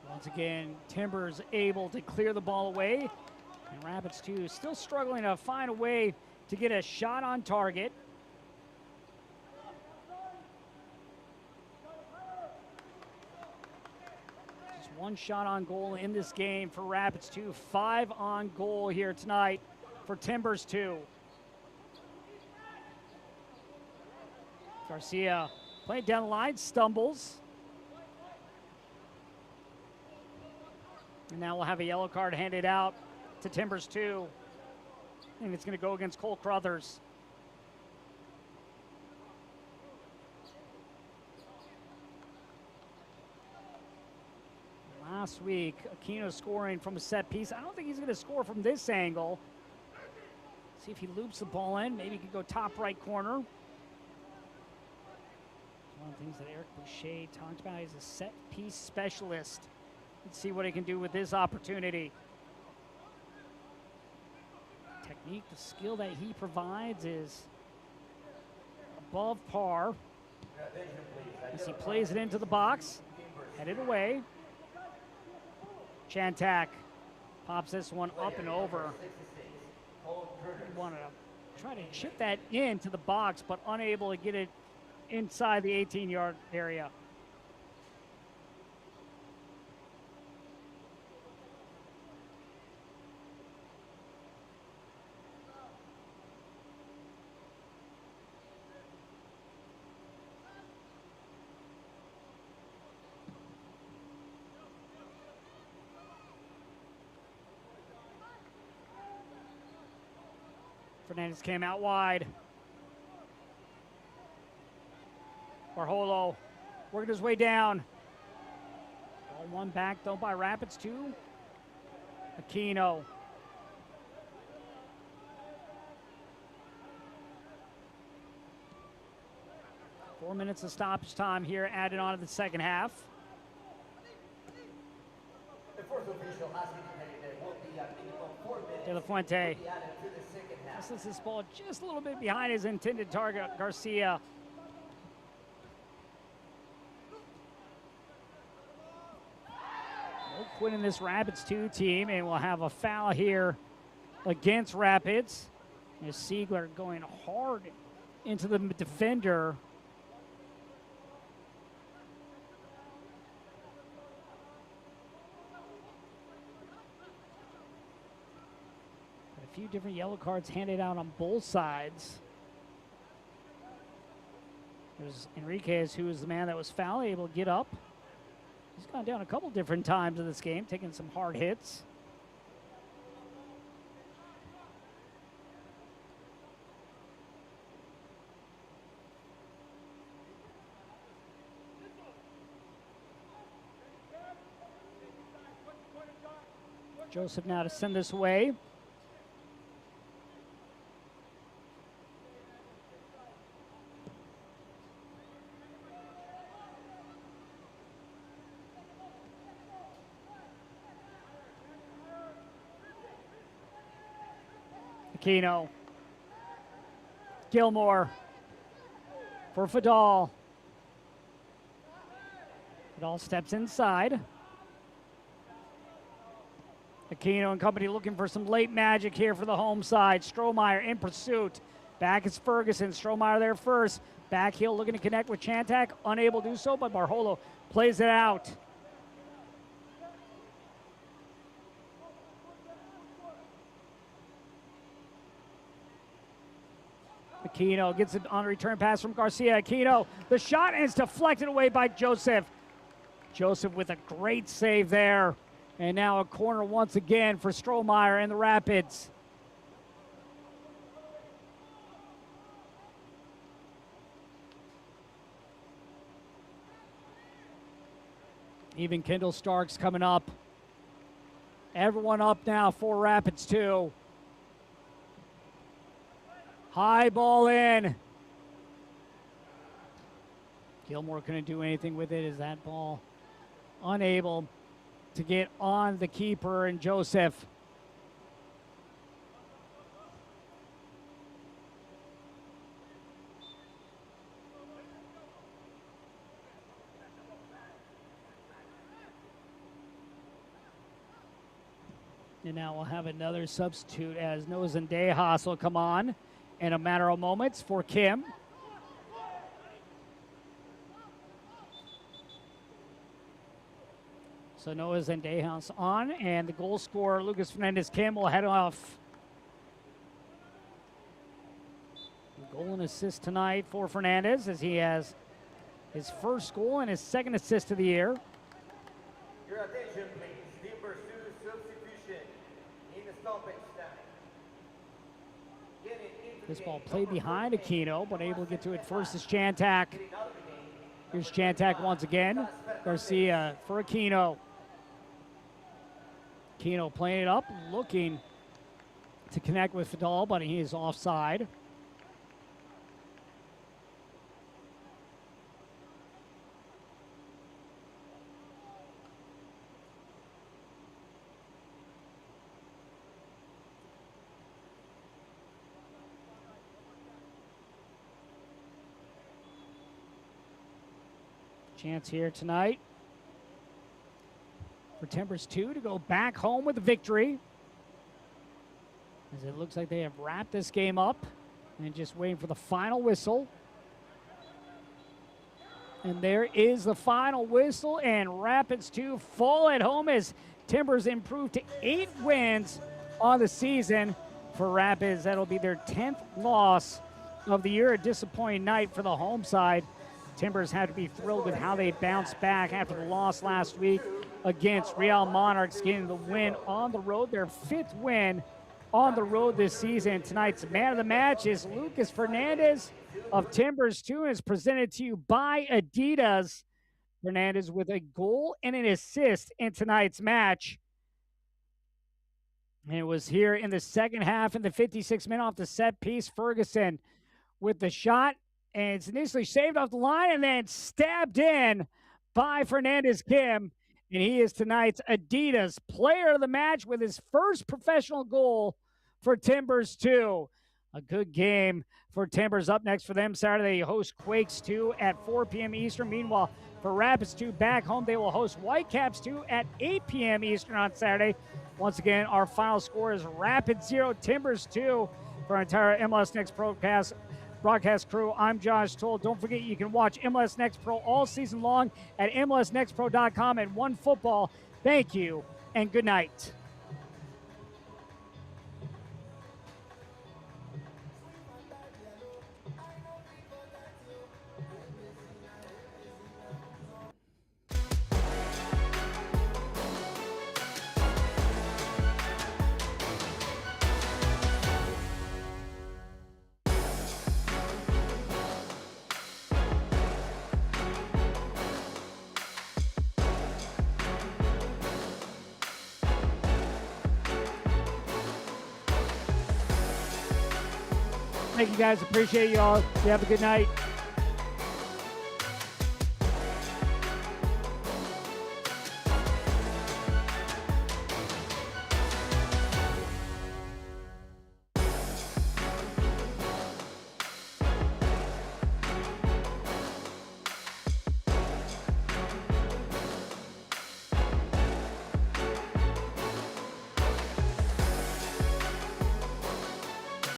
Once again, Timbers able to clear the ball away. And Rapids 2 still struggling to find a way to get a shot on target. Just one shot on goal in this game for Rapids 2. 5 on goal here tonight for Timbers 2. Garcia playing down the line, stumbles. And now we'll have a yellow card handed out to Timbers 2. I think it's going to go against Cole Crothers. Last week, Aquino scoring from a set piece. I don't think he's going to score from this angle. See if he loops the ball in. Maybe he could go top right corner. One of the things that Eric Boucher talked about is a set piece specialist. Let's see what he can do with this opportunity. Technique, the skill that he provides is above par. As he plays it into the box, headed away. Chantak pops this one up and over. He wanted to try to chip that into the box, but unable to get it inside the 18-yard area. Fernandez came out wide. Bartolo working his way down. Ball one back though by Rapids 2. Aquino. Four minutes of stoppage time here added on to the second half. The fourth official has indicated there will be a minimum 4 minutes De La Fuente to be added to the second half. passes this ball just a little bit behind his intended target, Garcia. No quit in this Rapids 2 team, and we'll have a foul here against Rapids. As Siegler going hard into the defender. A few different yellow cards handed out on both sides. There's Enriquez, who is the man that was fouled, able to get up. He's gone down a couple different times in this game, taking some hard hits. Joseph now to send this away. Aquino. Gilmore for Fadal. Fadal steps inside. Aquino and company looking for some late magic here for the home side. Strohmeyer in pursuit. Back is Ferguson. Strohmeyer there first. Back heel looking to connect with Chantak. Unable to do so, but Barjolo plays it out. Aquino gets it on a return pass from Garcia. Aquino, the shot is deflected away by Joseph. Joseph with a great save there. And now a corner once again for Strohmeyer and the Rapids. Even Kendall Starks coming up. Everyone up now for Rapids 2. High ball in. Gilmore couldn't do anything with it as that ball unable to get on the keeper and Joseph. And now we'll have another substitute as Noah Zendejas will come on in a matter of moments for Kim. So Noah Zendejas on, and the goal scorer, Lucas Fernandez-Kim, will head off. Goal and assist tonight for Fernandez as he has his first goal and his second assist of the year. Your attention, please. Team pursues substitution in the stoppage time. This ball played behind Aquino, but able to get to it first is Chantak. Here's Chantak once again. Garcia for Aquino. Aquino playing it up, looking to connect with Fadal, but he is offside. Chance here tonight for Timbers 2 to go back home with a victory, as it looks like they have wrapped this game up and just waiting for the final whistle. And there is the final whistle, and Rapids 2 fall at home as Timbers improve to 8 wins on the season. For Rapids, that'll be their 10th loss of the year. A disappointing night for the home side. Timbers had to be thrilled with how they bounced back after the loss last week against Real Monarchs, getting the win on the road, their 5th win on the road this season. Tonight's man of the match is Lucas Fernandez of Timbers 2, and is presented to you by Adidas. Fernandez with a goal and an assist in tonight's match. And it was here in the second half, in the 56th minute, off the set piece. Ferguson with the shot, and it's initially saved off the line and then stabbed in by Fernandez-Kim. And he is tonight's Adidas Player of the Match with his first professional goal for Timbers 2. A good game for Timbers. Up next for them Saturday, they host Quakes 2 at 4 p.m. Eastern. Meanwhile, for Rapids 2 back home, they will host Whitecaps 2 at 8 p.m. Eastern on Saturday. Once again, our final score is Rapids 0, Timbers 2. For our entire MLS Next broadcast crew, I'm Josh Toll. Don't forget you can watch MLS Next Pro all season long at MLSNextPro.com and OneFootball. Thank you and good night. Thank you guys. Appreciate you all. You have a good night.